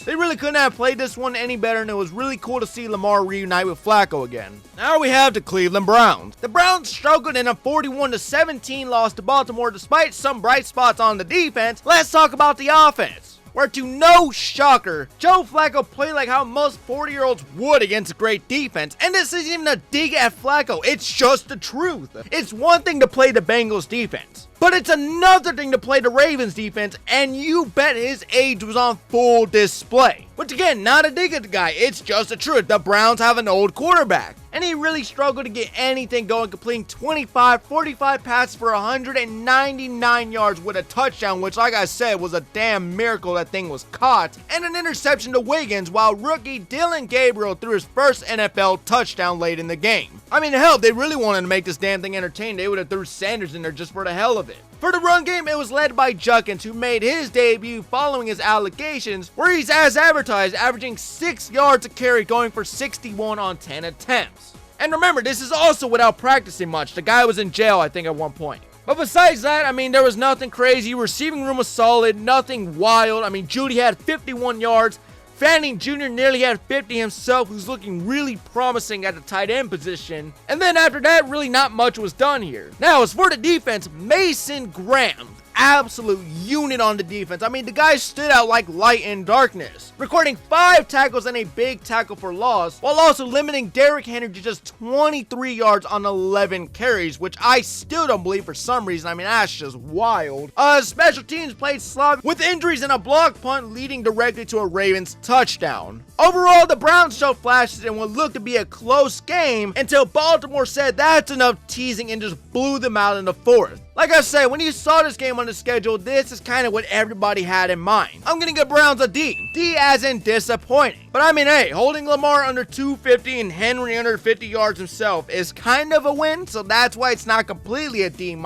They really couldn't have played this one any better, and it was really cool to see Lamar reunite with Flacco again. Now we have the Cleveland Browns. The Browns struggled in a 41-17 loss to Baltimore despite some bright spots on the defense. Let's talk about the offense, where to no shocker, Joe Flacco played like how most 40-year-olds would against a great defense. And this isn't even a dig at Flacco, it's just the truth. It's one thing to play the Bengals defense, but it's another thing to play the Ravens defense, and you bet his age was on full display. Which again, not a dig at the guy, it's just the truth. The Browns have an old quarterback, and he really struggled to get anything going, completing 45 passes for 199 yards with a touchdown, which like I said was a damn miracle that thing was caught, and an interception to Wiggins, while rookie Dylan Gabriel threw his first NFL touchdown late in the game. I mean, hell, if they really wanted to make this damn thing entertaining, they would have threw Sanders in there just for the hell of it. For the run game, it was led by Juckins, who made his debut following his allegations, where he's as advertised, averaging 6 yards a carry, going for 61 on 10 attempts. And remember, this is also without practicing much. The guy was in jail, I think, at one point. But besides that, I mean, there was nothing crazy. Receiving room was solid, nothing wild. I mean, Judy had 51 yards. Fanning Jr. nearly had 50 himself, who's looking really promising at the tight end position. And then after that, really not much was done here. Now, as for the defense, Mason Graham, absolute unit on the defense. I mean, the guy stood out like light in darkness, recording 5 tackles and a big tackle for loss, while also limiting Derrick Henry to just 23 yards on 11 carries, which I still don't believe for some reason. I mean, that's just wild. Special teams played sloppy, with injuries and a block punt leading directly to a Ravens touchdown. Overall, the Browns showed flashes in what looked to be a close game until Baltimore said that's enough teasing and just blew them out in the 4th. Like I said, when you saw this game on the schedule, this is kind of what everybody had in mind. I'm gonna give Browns a D. D as in disappointing. But I mean, hey, holding Lamar under 250 and Henry under 50 yards himself is kind of a win, so that's why it's not completely a D-.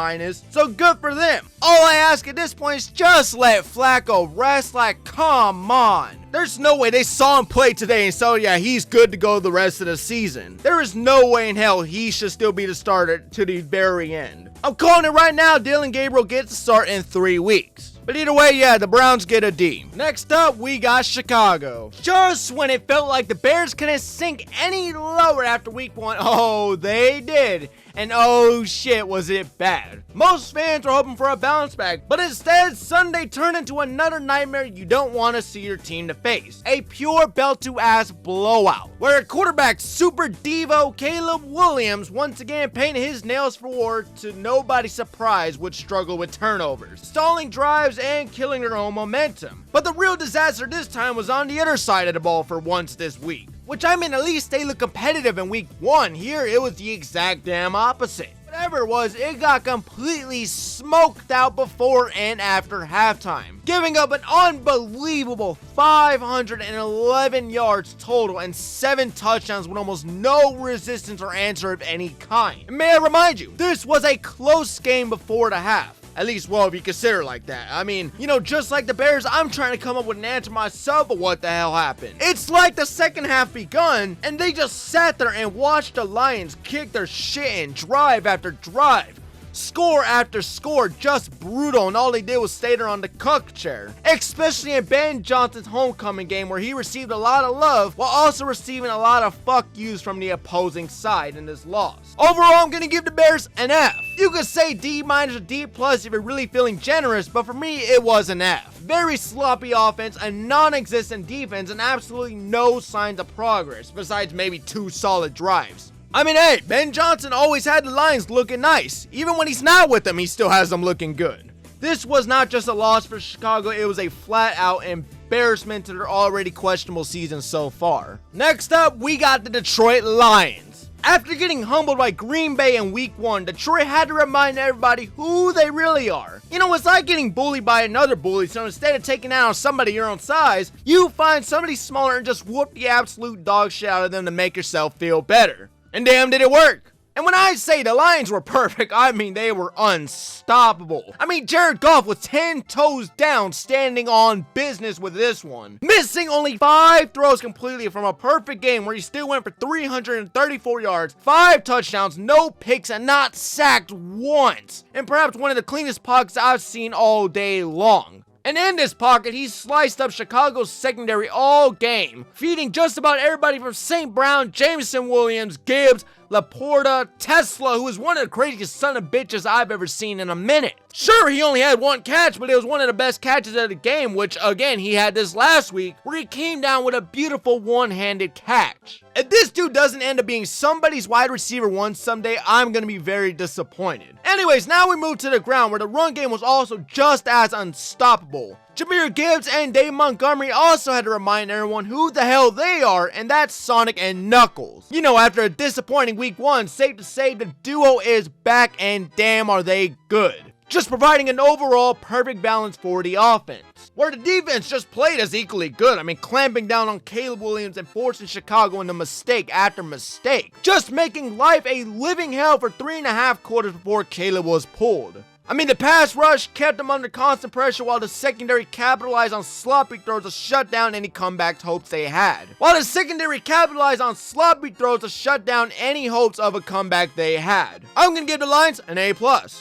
So good for them. All I ask at this point is just let Flacco rest. Like, come on. There's no way they saw him play today and so yeah, he's good to go the rest of the season. There is no way in hell he should still be the starter to the very end. I'm calling it right now, Dylan Gabriel gets to start in 3 weeks. But either way, yeah, the Browns get a D. Next up, we got Chicago. Just when it felt like the Bears couldn't sink any lower after week 1, oh, they did. And oh shit, was it bad. Most fans were hoping for a bounce back, but instead, Sunday turned into another nightmare you don't want to see your team to face. A pure belt-to-ass blowout, where a quarterback Super Devo Caleb Williams once again painted his nails for war to nobody's surprise would struggle with turnovers, stalling drives and killing their own momentum. But the real disaster this time was on the other side of the ball for once this week. Which I mean, at least they look competitive in week 1. Here, it was the exact damn opposite. But Whatever it was, it got completely smoked out before and after halftime, giving up an unbelievable 511 yards total and 7 touchdowns with almost no resistance or answer of any kind. And may I remind you, this was a close game before the half. At least, well, if you consider it like that. I mean, you know, just like the Bears, I'm trying to come up with an answer myself of what the hell happened. It's like the second half begun, and they just sat there and watched the Lions kick their shit in drive after drive. Score after score, just brutal, and all they did was stay there on the cuck chair. Especially in Ben Johnson's homecoming game, where he received a lot of love while also receiving a lot of fuck yous from the opposing side in this loss. Overall, I'm gonna give the Bears an F. You could say D- or D+ if you're really feeling generous, but for me, it was an F. Very sloppy offense, a non-existent defense, and absolutely no signs of progress, besides maybe 2 solid drives. I mean, hey, Ben Johnson always had the Lions looking nice. Even when he's not with them, he still has them looking good. This was not just a loss for Chicago, it was a flat-out embarrassment to their already questionable season so far. Next up, we got the Detroit Lions. After getting humbled by Green Bay in week 1, Detroit had to remind everybody who they really are. You know, it's like getting bullied by another bully, so instead of taking out on somebody your own size, you find somebody smaller and just whoop the absolute dog shit out of them to make yourself feel better. And damn, did it work. And when I say the Lions were perfect, I mean they were unstoppable. I mean, Jared Goff was 10 toes down standing on business with this one, missing only 5 throws completely from a perfect game where he still went for 334 yards, 5 touchdowns, no picks, and not sacked once. And perhaps one of the cleanest pockets I've seen all day long. And in this pocket, he sliced up Chicago's secondary all game, feeding just about everybody from St. Brown, Jameson Williams, Gibbs, Laporta, Tesla, who is one of the craziest son of bitches I've ever seen in a minute. Sure, he only had 1 catch, but it was one of the best catches of the game, which, again, he had this last week, where he came down with a beautiful one-handed catch. If this dude doesn't end up being somebody's wide receiver 1 someday, I'm gonna be very disappointed. Anyways, now we move to the ground, where the run game was also just as unstoppable. Jahmyr Gibbs and Dave Montgomery also had to remind everyone who the hell they are, and that's Sonic and Knuckles. You know, after a disappointing week 1, safe to say the duo is back, and damn are they good. Just providing an overall perfect balance for the offense, where the defense just played as equally good. I mean, clamping down on Caleb Williams and forcing Chicago into mistake after mistake, just making life a living hell for 3.5 quarters before Caleb was pulled. I mean, the pass rush kept them under constant pressure while the secondary capitalized on sloppy throws to shut down any comeback hopes they had. While the secondary capitalized on sloppy throws to shut down any hopes of a comeback they had. I'm gonna give the Lions an A+.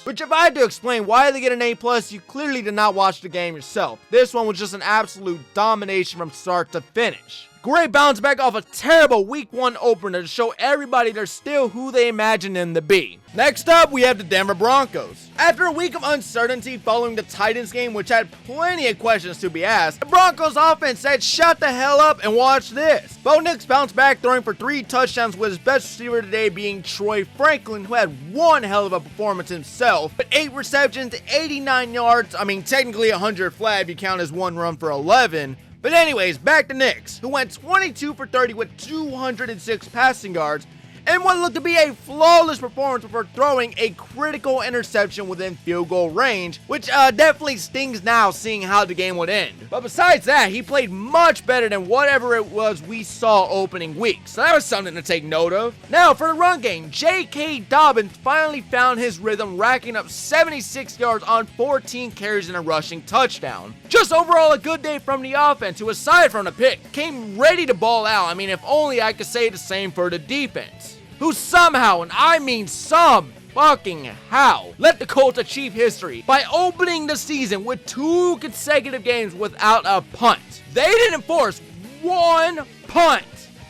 Which, if I had to explain why they get an A+, you clearly did not watch the game yourself. This one was just an absolute domination from start to finish. Great bounce back off a terrible week 1 opener to show everybody they're still who they imagined them to be. Next up, we have the Denver Broncos. After a week of uncertainty following the Titans game, which had plenty of questions to be asked, the Broncos offense said shut the hell up and watch this. Bo Nix bounced back, throwing for 3 touchdowns, with his best receiver today being Troy Franklin, who had one hell of a performance himself, but 8 receptions, 89 yards, I mean technically 100 flat if you count his 1 run for 11. But anyways, back to Nix, who went 22 for 30 with 206 passing yards, and what looked to be a flawless performance before throwing a critical interception within field goal range, which definitely stings now seeing how the game would end. But besides that, he played much better than whatever it was we saw opening week, so that was something to take note of. Now for the run game, J.K. Dobbins finally found his rhythm, racking up 76 yards on 14 carries and a rushing touchdown. Just overall a good day from the offense, who aside from the pick, came ready to ball out. I mean, if only I could say the same for the defense, who somehow, and I mean some fucking how, let the Colts achieve history by opening the season with 2 consecutive games without a punt. They didn't force 1 punt.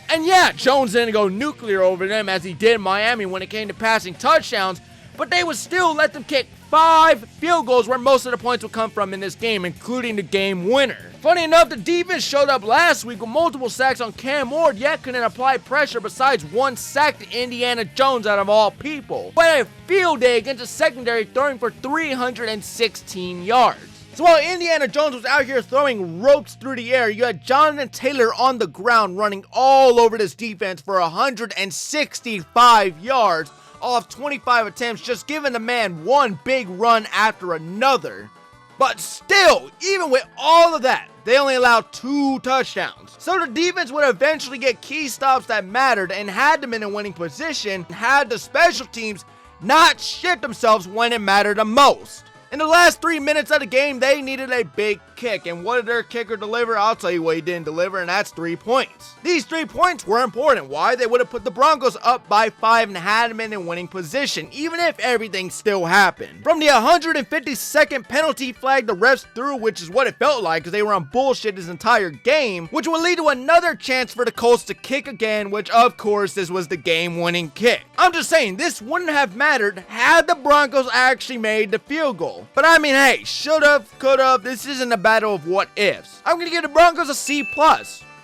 And yeah, Jones didn't go nuclear over them as he did in Miami when it came to passing touchdowns, but they would still let them kick 5 field goals where most of the points would come from in this game, including the game winner. Funny enough, the defense showed up last week with multiple sacks on Cam Ward, yet couldn't apply pressure besides 1 sack to Indiana Jones out of all people. But a field day against a secondary throwing for 316 yards. So while Indiana Jones was out here throwing ropes through the air, you had Jonathan Taylor on the ground running all over this defense for 165 yards off 25 attempts, just giving the man one big run after another. But still, even with all of that, they only allowed 2 touchdowns. So the defense would eventually get key stops that mattered and had them in a winning position, had the special teams not shit themselves when it mattered the most. In the last 3 minutes of the game, they needed a big kick, and what did their kicker deliver? I'll tell you what he didn't deliver, and that's 3 points. These 3 points were important. Why? They would have put the Broncos up by 5 and had them in a winning position, even if everything still happened. From the 152nd penalty flag the refs threw, which is what it felt like because they were on bullshit this entire game, which would lead to another chance for the Colts to kick again, which of course this was the game-winning kick. I'm just saying, this wouldn't have mattered had the Broncos actually made the field goal. But I mean, hey, should've, could've, this isn't a battle of what ifs. I'm gonna give the Broncos a C+.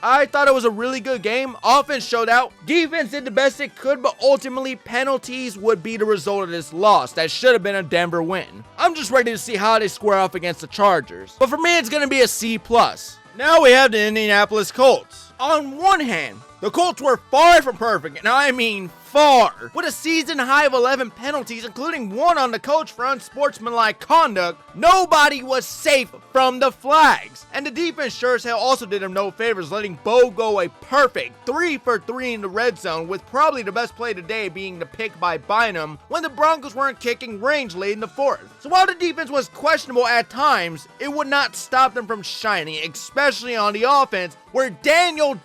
I thought it was a really good game. Offense showed out. Defense did the best it could, but ultimately penalties would be the result of this loss. That should have been a Denver win. I'm just ready to see how they square off against the Chargers. But for me, it's gonna be a C+. Now we have the Indianapolis Colts. On one hand, the Colts were far from perfect, and I mean far. With a season high of 11 penalties, including 1 on the coach for unsportsmanlike conduct, nobody was safe from the flags. And the defense sure as hell also did him no favors, letting Bo go a perfect 3 for 3 in the red zone, with probably the best play today being the pick by Bynum when the Broncos weren't kicking range late in the 4th. So while the defense was questionable at times, it would not stop them from shining, especially on the offense, where Indiana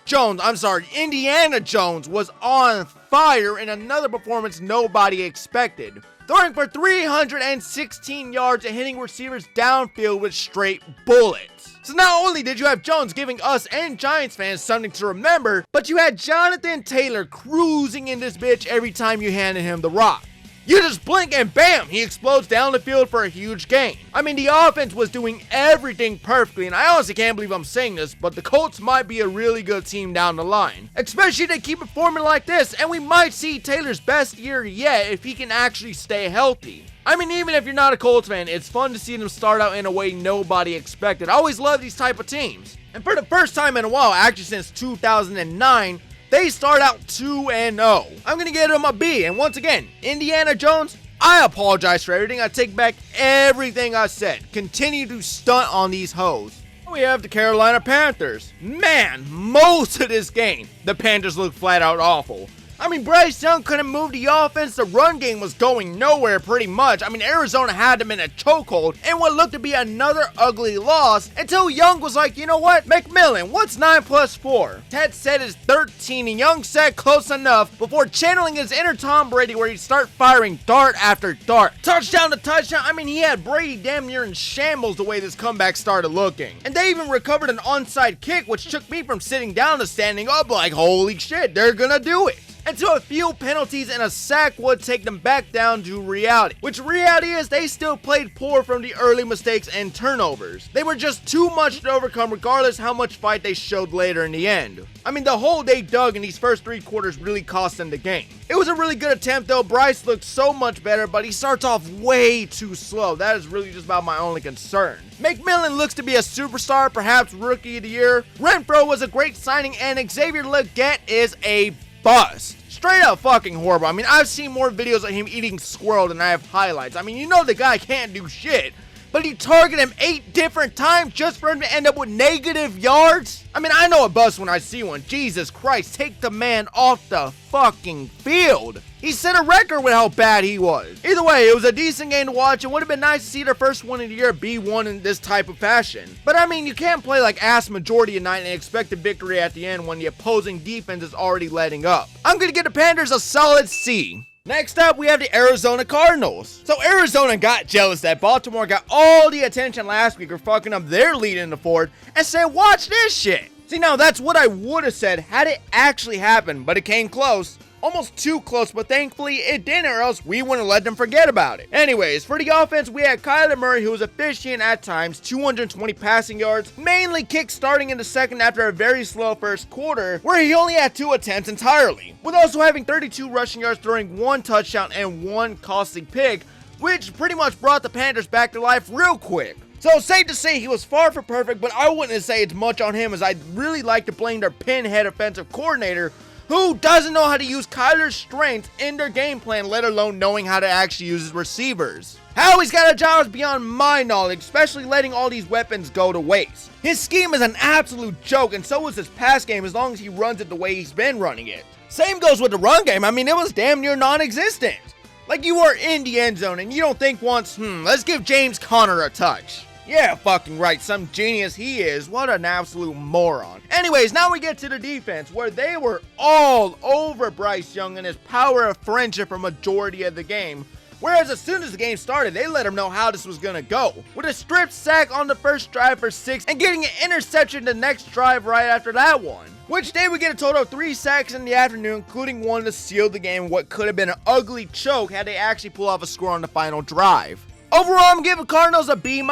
Jones was on fire in another performance nobody expected, throwing for 316 yards and hitting receivers downfield with straight bullets. So not only did you have Jones giving us and Giants fans something to remember, but you had Jonathan Taylor cruising in this bitch every time you handed him the rock. You just blink and bam, he explodes down the field for a huge gain. I mean, the offense was doing everything perfectly, and I honestly can't believe I'm saying this, but the Colts might be a really good team down the line. Especially if they keep performing like this, and we might see Taylor's best year yet if he can actually stay healthy. I mean, even if you're not a Colts fan, it's fun to see them start out in a way nobody expected. I always love these type of teams. And for the first time in a while, actually since 2009, they start out 2-0. I'm going to give them a B. And once again, Indiana Jones, I apologize for everything. I take back everything I said. Continue to stunt on these hoes. We have the Carolina Panthers. Man, most of this game, the Panthers look flat out awful. I mean, Bryce Young couldn't move the offense. The run game was going nowhere pretty much. I mean, Arizona had them in a chokehold in what looked to be another ugly loss until Young was like, you know what? McMillan, what's 9 plus 4? Ted said is 13 and Young said close enough before channeling his inner Tom Brady where he'd start firing dart after dart. Touchdown to touchdown. I mean, he had Brady damn near in shambles the way this comeback started looking. And they even recovered an onside kick, which took me from sitting down to standing up like, holy shit, they're gonna do it. Until a few penalties and a sack would take them back down to reality. Which reality is they still played poor from the early mistakes and turnovers. They were just too much to overcome regardless how much fight they showed later in the end. I mean, the hole they dug in these first 3 quarters really cost them the game. It was a really good attempt though. Bryce looked so much better, but he starts off way too slow. That is really just about my only concern. McMillan looks to be a superstar, perhaps rookie of the year. Renfro was a great signing, and Xavier Legette is a bust. Straight up fucking horrible. I mean, I've seen more videos of him eating squirrel than I have highlights. I mean, you know the guy can't do shit, but he targeted him 8 different times just for him to end up with negative yards? I mean, I know a bust when I see one. Jesus Christ, take the man off the fucking field. He set a record with how bad he was. Either way, it was a decent game to watch. It would have been nice to see their first win of the year be won in this type of fashion. But I mean, you can't play like ass majority of night and expect a victory at the end when the opposing defense is already letting up. I'm going to give the Panthers a solid C. Next up, we have the Arizona Cardinals. So Arizona got jealous that Baltimore got all the attention last week for fucking up their lead in the 4th and said, watch this shit. See, now that's what I would have said had it actually happened, but it came close. Almost too close, but thankfully it didn't, or else we wouldn't let them forget about it. Anyways, for the offense, we had Kyler Murray, who was efficient at times, 220 passing yards, mainly kick starting in the second after a very slow first quarter, where he only had 2 attempts entirely, with also having 32 rushing yards, throwing 1 touchdown and 1 costly pick, which pretty much brought the Panthers back to life real quick. So safe to say he was far from perfect, but I wouldn't say it's much on him, as I'd really like to blame their pinhead offensive coordinator Who doesn't know how to use Kyler's strengths in their game plan, let alone knowing how to actually use his receivers? How he's got a job is beyond my knowledge, especially letting all these weapons go to waste. His scheme is an absolute joke, and so is his pass game as long as he runs it the way he's been running it. Same goes with the run game. I mean, it was damn near non-existent. Like, you are in the end zone and you don't think once, let's give James Conner a touch. Yeah, fucking right, some genius he is. What an absolute moron. Anyways, now we get to the defense, where they were all over Bryce Young and his power of friendship for majority of the game. Whereas as soon as the game started, they let him know how this was gonna go. With a strip sack on the first drive for 6 and getting an interception the next drive right after that one. Which day we get a total of 3 sacks in the afternoon, including one to seal the game, what could have been an ugly choke had they actually pulled off a score on the final drive. Overall, I'm giving Cardinals a B-.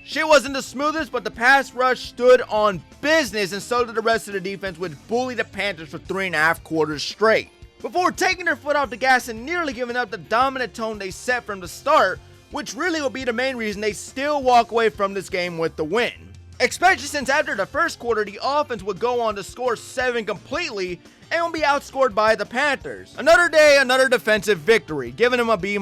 Shit wasn't the smoothest, but the pass rush stood on business, and so did the rest of the defense, which bullied the Panthers for 3.5 quarters straight. Before taking their foot off the gas and nearly giving up the dominant tone they set from the start, which really will be the main reason they still walk away from this game with the win. Especially since after the first quarter, the offense would go on to score 7 completely and will be outscored by the Panthers. Another day, another defensive victory, giving them a B-.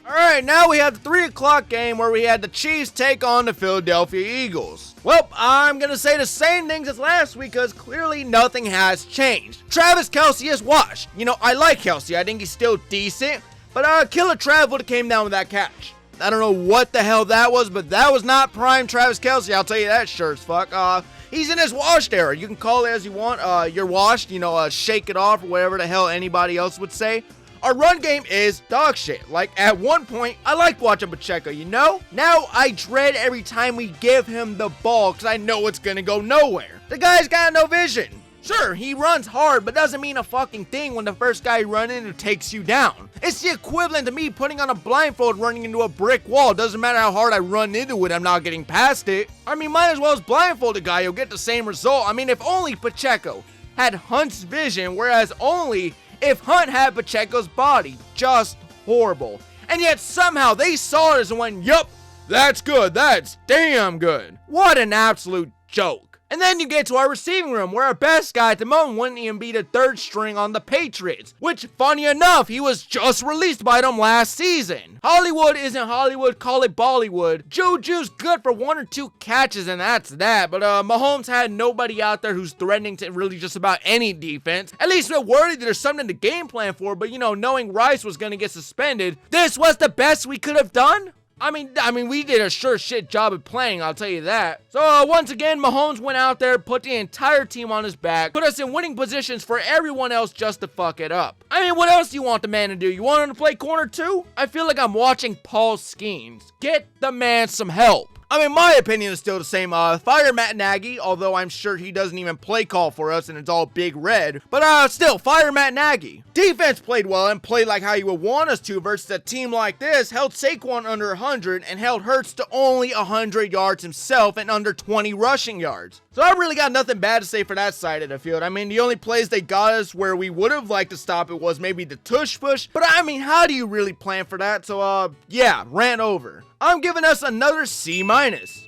Alright, now we have the 3 o'clock game where we had the Chiefs take on the Philadelphia Eagles. Well, I'm gonna say the same things as last week because clearly nothing has changed. Travis Kelce is washed. You know, I like Kelce. I think he's still decent. But Killer Trav would have came down with that catch. I don't know what the hell that was, but that was not prime Travis Kelce. I'll tell you that sure as fuck. He's in his washed era. You can call it as you want. You're washed, shake it off or whatever the hell anybody else would say. Our run game is dog shit. Like, at one point, I liked watching Pacheco, you know? Now, I dread every time we give him the ball because I know it's gonna go nowhere. The guy's got no vision. Sure, he runs hard, but doesn't mean a fucking thing when the first guy you run into takes you down. It's the equivalent to me putting on a blindfold running into a brick wall. Doesn't matter how hard I run into it, I'm not getting past it. I mean, might as well as blindfold a guy, you'll get the same result. I mean, if only Pacheco had Hunt's vision, whereas only if Hunt had Pacheco's body. Just horrible. And yet somehow they saw this and went, yup, that's good, that's damn good. What an absolute joke. And then you get to our receiving room, where our best guy at the moment wouldn't even be the third string on the Patriots, which, funny enough, he was just released by them last season. Hollywood isn't Hollywood, call it Bollywood. Juju's good for 1 or 2 catches, and that's that, but Mahomes had nobody out there who's threatening to really just about any defense. At least with Worthy, there's something to game plan for, but knowing Rice was going to get suspended, this was the best we could have done? I mean, we did a sure shit job of playing, I'll tell you that. So, once again, Mahomes went out there, put the entire team on his back, put us in winning positions for everyone else just to fuck it up. I mean, what else do you want the man to do? You want him to play corner too? I feel like I'm watching Paul's schemes. Get the man some help. I mean, my opinion is still the same. Fire Matt Nagy, although I'm sure he doesn't even play call for us and it's all big red. But still, fire Matt Nagy. Defense played well and played like how you would want us to versus a team like this. Held Saquon under 100 and held Hurts to only 100 yards himself and under 20 rushing yards. So I really got nothing bad to say for that side of the field. I mean, the only plays they got us where we would have liked to stop it was maybe the tush push. But I mean, how do you really plan for that? So yeah, ran over. I'm giving us another C-.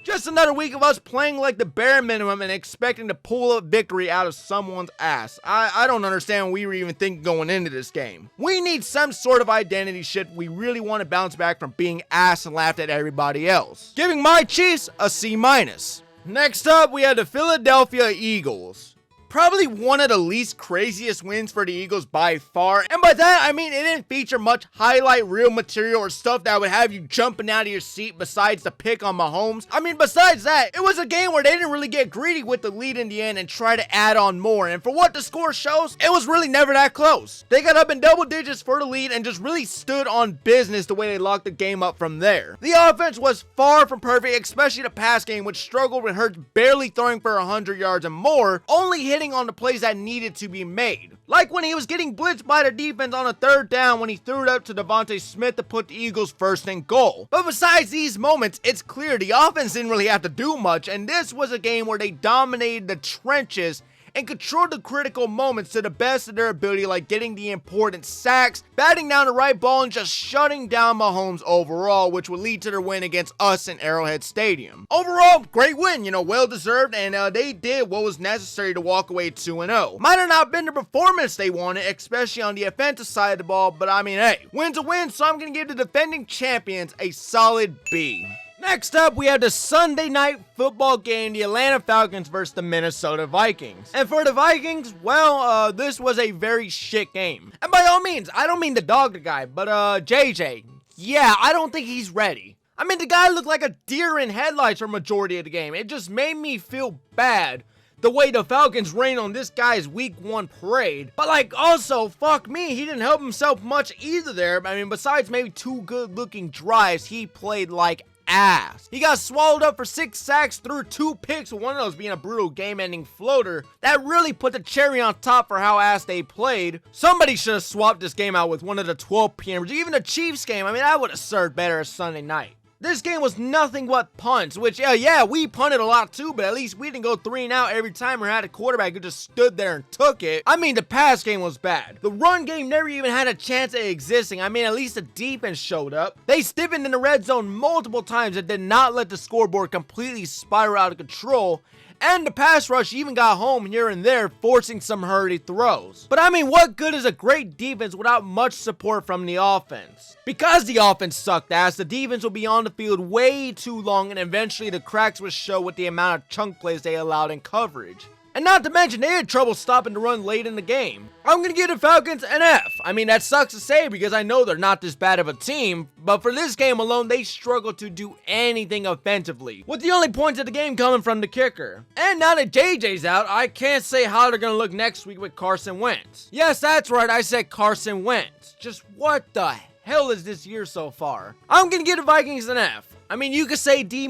Just another week of us playing like the bare minimum and expecting to pull a victory out of someone's ass. I don't understand what we were even thinking going into this game. We need some sort of identity shift. We really want to bounce back from being ass and laughed at everybody else. Giving my Chiefs a C-. Next up, we had the Philadelphia Eagles. Probably one of the least craziest wins for the Eagles by far. And by that, I mean it didn't feature much highlight reel material or stuff that would have you jumping out of your seat besides the pick on Mahomes. I mean, besides that, it was a game where they didn't really get greedy with the lead in the end and try to add on more. And for what the score shows, it was really never that close. They got up in double digits for the lead and just really stood on business the way they locked the game up from there. The offense was far from perfect, especially the pass game, which struggled with Hurts barely throwing for 100 yards and more, only hitting on the plays that needed to be made. Like when he was getting blitzed by the defense on a 3rd down when he threw it up to Devontae Smith to put the Eagles first and goal. But besides these moments, it's clear the offense didn't really have to do much, and this was a game where they dominated the trenches and controlled the critical moments to the best of their ability, like getting the important sacks, batting down the right ball, and just shutting down Mahomes overall, which would lead to their win against us in Arrowhead Stadium. Overall, great win, well deserved, and they did what was necessary to walk away 2-0. Might have not been the performance they wanted, especially on the offensive side of the ball, but I mean, hey, win's a win, so I'm going to give the defending champions a solid B. Next up, we have the Sunday night football game, the Atlanta Falcons versus the Minnesota Vikings. And for the Vikings, well, this was a very shit game. And by all means, I don't mean to dog the guy, but JJ, yeah, I don't think he's ready. I mean, the guy looked like a deer in headlights for majority of the game. It just made me feel bad the way the Falcons rain on this guy's week 1 parade. But like, also, fuck me, he didn't help himself much either there. I mean, besides maybe 2 good looking drives, he played like ass. He got swallowed up for 6 sacks, threw 2 picks, with one of those being a brutal game-ending floater that really put the cherry on top for how ass they played. Somebody should have swapped this game out with one of the 12 p.m.s, even the Chiefs game. I mean, that would have served better as Sunday night. This game was nothing but punts, which, yeah, we punted a lot too, but at least we didn't go 3 and out every time or had a quarterback who just stood there and took it. I mean, the pass game was bad. The run game never even had a chance at existing. I mean, at least the defense showed up. They stiffened in the red zone multiple times and did not let the scoreboard completely spiral out of control. And the pass rush even got home here and there, forcing some hurried throws. But I mean, what good is a great defense without much support from the offense? Because the offense sucked ass, the defense will be on the field way too long, and eventually the cracks would show with the amount of chunk plays they allowed in coverage. And not to mention, they had trouble stopping the run late in the game. I'm going to give the Falcons an F. I mean, that sucks to say because I know they're not this bad of a team, but for this game alone, they struggled to do anything offensively, with the only points of the game coming from the kicker. And now that JJ's out, I can't say how they're going to look next week with Carson Wentz. Yes, that's right, I said Carson Wentz. Just what the hell is this year so far? I'm going to give the Vikings an F. I mean, you could say D-,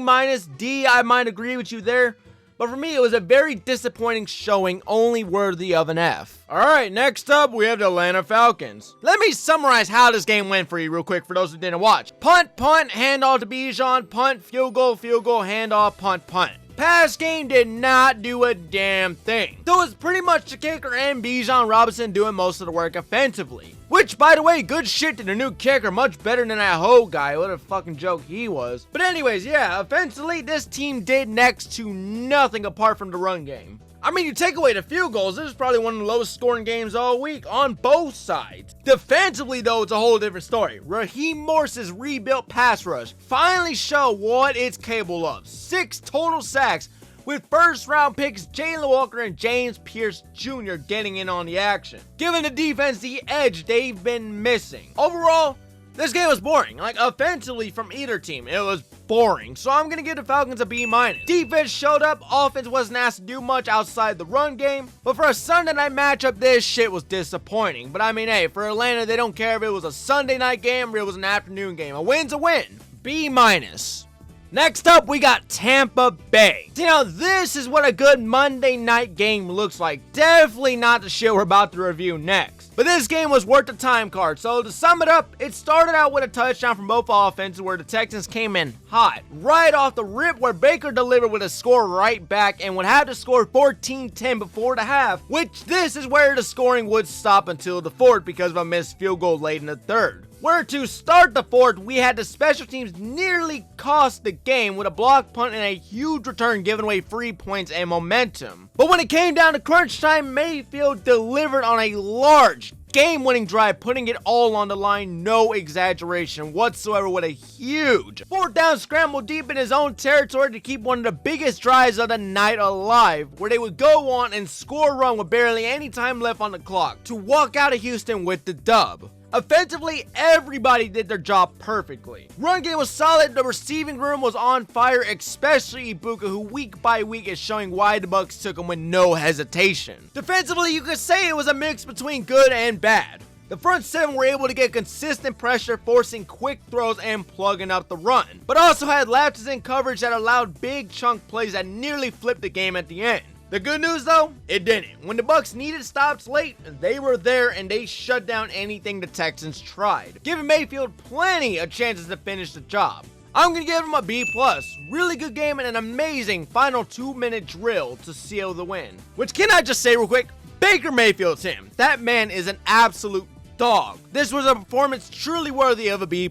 D, I might agree with you there. But for me, it was a very disappointing showing, only worthy of an F. Alright, next up, we have the Atlanta Falcons. Let me summarize how this game went for you real quick for those who didn't watch. Punt, handoff to Bijan, punt, field goal, handoff, punt. Pass game did not do a damn thing. So it was pretty much the kicker and Bijan Robinson doing most of the work offensively. Which, by the way, good shit to the new kicker, much better than that Ho guy. What a fucking joke he was. But anyways, yeah, offensively, this team did next to nothing apart from the run game. I mean, you take away the field goals, this is probably one of the lowest scoring games all week on both sides. Defensively, though, it's a whole different story. Raheem Morris's rebuilt pass rush finally showed what it's capable of. 6 total sacks, with first-round picks Jalen Walker and James Pierce Jr. getting in on the action, giving the defense the edge they've been missing. Overall, this game was boring. Like, offensively from either team, it was boring. So I'm going to give the Falcons a B-. Defense showed up, offense wasn't asked to do much outside the run game, but for a Sunday night matchup, this shit was disappointing. But I mean, hey, for Atlanta, they don't care if it was a Sunday night game or it was an afternoon game. A win's a win. B-. Next up, we got Tampa Bay. See, now this is what a good Monday night game looks like. Definitely not the shit we're about to review next. But this game was worth the time card. So to sum it up, it started out with a touchdown from both offenses where the Texans came in hot. Right off the rip where Baker delivered with a score right back and would have to score 14-10 before the half, which this is where the scoring would stop until the fourth because of a missed field goal late in the third. Where to start the fourth, we had the special teams nearly cost the game with a block punt and a huge return giving away 3 points and momentum. But when it came down to crunch time, Mayfield delivered on a large game-winning drive, putting it all on the line, no exaggeration whatsoever, with a huge 4th down scramble deep in his own territory to keep one of the biggest drives of the night alive, where they would go on and score a run with barely any time left on the clock to walk out of Houston with the dub. Offensively, everybody did their job perfectly. Run game was solid, the receiving room was on fire, especially Ibuka, who week by week is showing why the Bucs took him with no hesitation. Defensively, you could say it was a mix between good and bad. The front seven were able to get consistent pressure, forcing quick throws and plugging up the run, but also had lapses in coverage that allowed big chunk plays that nearly flipped the game at the end. The good news though, it didn't. When the Bucs needed stops late, they were there and they shut down anything the Texans tried, giving Mayfield plenty of chances to finish the job. I'm gonna give him a B+. Really good game and an amazing final 2-minute drill to seal the win. Which, can I just say real quick, Baker Mayfield's him. That man is an absolute dog. This was a performance truly worthy of a B+.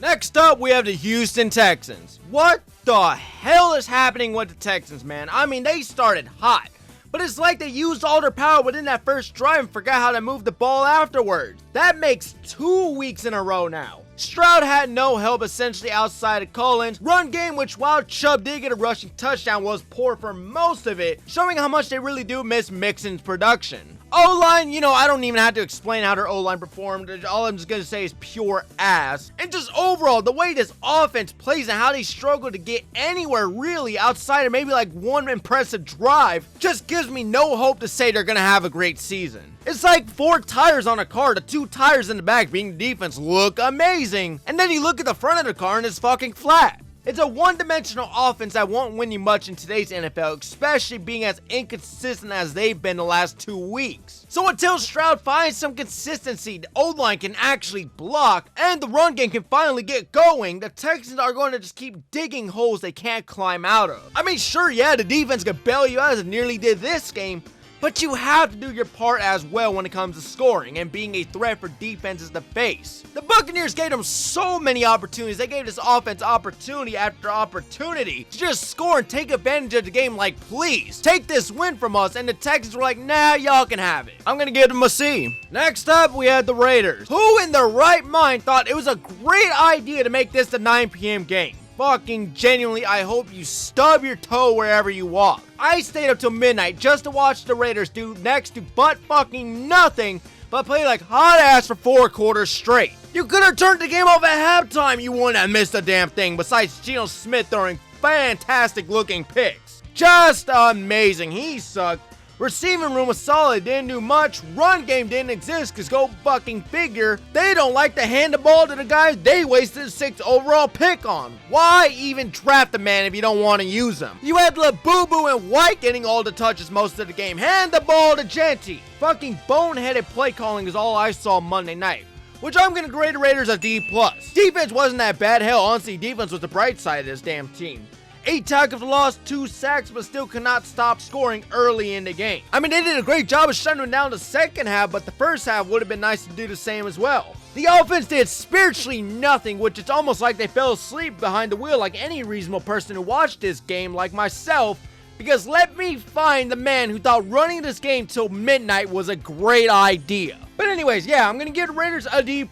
Next up, we have the Houston Texans. What the hell is happening with the Texans, man? I mean, they started hot, but it's like they used all their power within that first drive and forgot how to move the ball afterwards. That makes 2 weeks in a row now. Stroud had no help essentially outside of Collins. Run game, which while Chubb did get a rushing touchdown, was poor for most of it, showing how much they really do miss Mixon's production. O-line, I don't even have to explain how their O-line performed. All I'm just going to say is pure ass. And just overall, the way this offense plays and how they struggle to get anywhere really outside of maybe like one impressive drive just gives me no hope to say they're going to have a great season. It's like 4 tires on a car, the 2 tires in the back being the defense look amazing, and then you look at the front of the car and it's fucking flat. It's a one-dimensional offense that won't win you much in today's NFL, especially being as inconsistent as they've been the last 2 weeks. So until Stroud finds some consistency, the O-line can actually block, and the run game can finally get going, the Texans are going to just keep digging holes they can't climb out of. I mean, sure, yeah, the defense could bail you out as it nearly did this game, but you have to do your part as well when it comes to scoring and being a threat for defenses to face. The Buccaneers gave them so many opportunities. They gave this offense opportunity after opportunity to just score and take advantage of the game like, please, take this win from us. And the Texans were like, nah, y'all can have it. I'm going to give them a C. Next up, we had the Raiders. Who in their right mind thought it was a great idea to make this the 9 p.m. game? Fucking genuinely, I hope you stub your toe wherever you walk. I stayed up till midnight just to watch the Raiders do next to butt fucking nothing but play like hot ass for 4 quarters straight. You could have turned the game off at halftime, you wouldn't have missed a damn thing besides Geno Smith throwing fantastic looking picks. Just amazing, he sucked. Receiving room was solid, didn't do much. Run game didn't exist, because go fucking figure, they don't like to hand the ball to the guys they wasted a 6th overall pick on. Why even draft the man if you don't want to use him? You had LaBoo and White getting all the touches most of the game. Hand the ball to Genty. Fucking boneheaded play calling is all I saw Monday night, which I'm going to grade the Raiders a D+. Defense wasn't that bad. Hell, honestly, defense was the bright side of this damn team. 8 tackles for loss, 2 sacks, but still could not stop scoring early in the game. I mean, they did a great job of shutting them down the second half, but the first half would have been nice to do the same as well. The offense did spiritually nothing, which it's almost like they fell asleep behind the wheel like any reasonable person who watched this game like myself, because let me find the man who thought running this game till midnight was a great idea. But anyways, yeah, I'm going to give the Raiders a D+.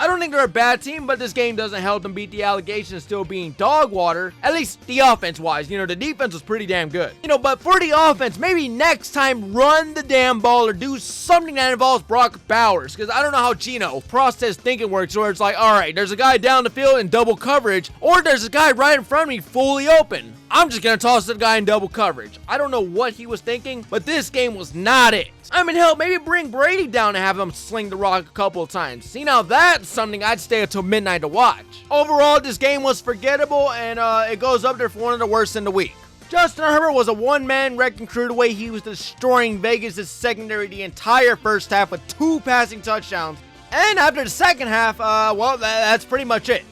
I don't think they're a bad team, but this game doesn't help them beat the allegations of still being dog water, at least the offense-wise. The defense was pretty damn good. But for the offense, maybe next time run the damn ball or do something that involves Brock Bowers, because I don't know how Geno process thinking works, where it's like, all right, there's a guy down the field in double coverage, or there's a guy right in front of me fully open. I'm just going to toss the guy in double coverage. I don't know what he was thinking, but this game was not it. I mean, hell, maybe bring Brady down and have him sling the rock a couple of times. See, now that's something I'd stay until midnight to watch. Overall, this game was forgettable, and it goes up there for one of the worst in the week. Justin Herbert was a one-man wrecking crew the way he was destroying Vegas' secondary the entire first half with 2 passing touchdowns. And after the second half, well, that's pretty much it.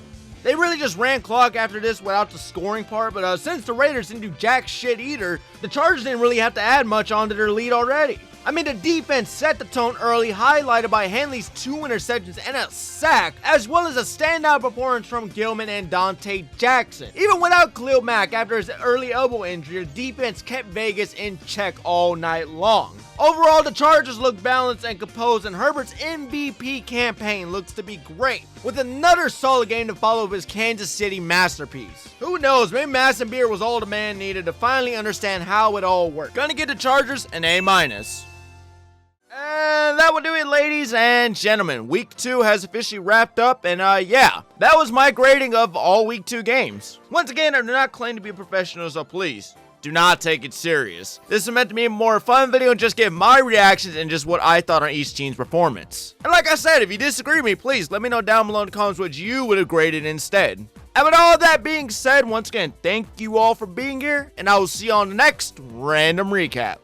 They really just ran clock after this without the scoring part, but since the Raiders didn't do jack shit either, the Chargers didn't really have to add much onto their lead already. I mean, the defense set the tone early, highlighted by Henley's 2 interceptions and a sack, as well as a standout performance from Gilman and Dante Jackson. Even without Khalil Mack after his early elbow injury, the defense kept Vegas in check all night long. Overall, the Chargers look balanced and composed, and Herbert's MVP campaign looks to be great, with another solid game to follow of his Kansas City masterpiece. Who knows, maybe Mass and Beer was all the man needed to finally understand how it all worked. Gonna get the Chargers an A-. And that will do it, ladies and gentlemen. Week 2 has officially wrapped up, and yeah, that was my grading of all Week 2 games. Once again, I do not claim to be a professional, so please do not take it serious. This is meant to be a more fun video and just give my reactions and just what I thought on each team's performance. And like I said, if you disagree with me, please let me know down below in the comments what you would have graded instead. And with all that being said, once again, thank you all for being here, and I will see you on the next Random Recap.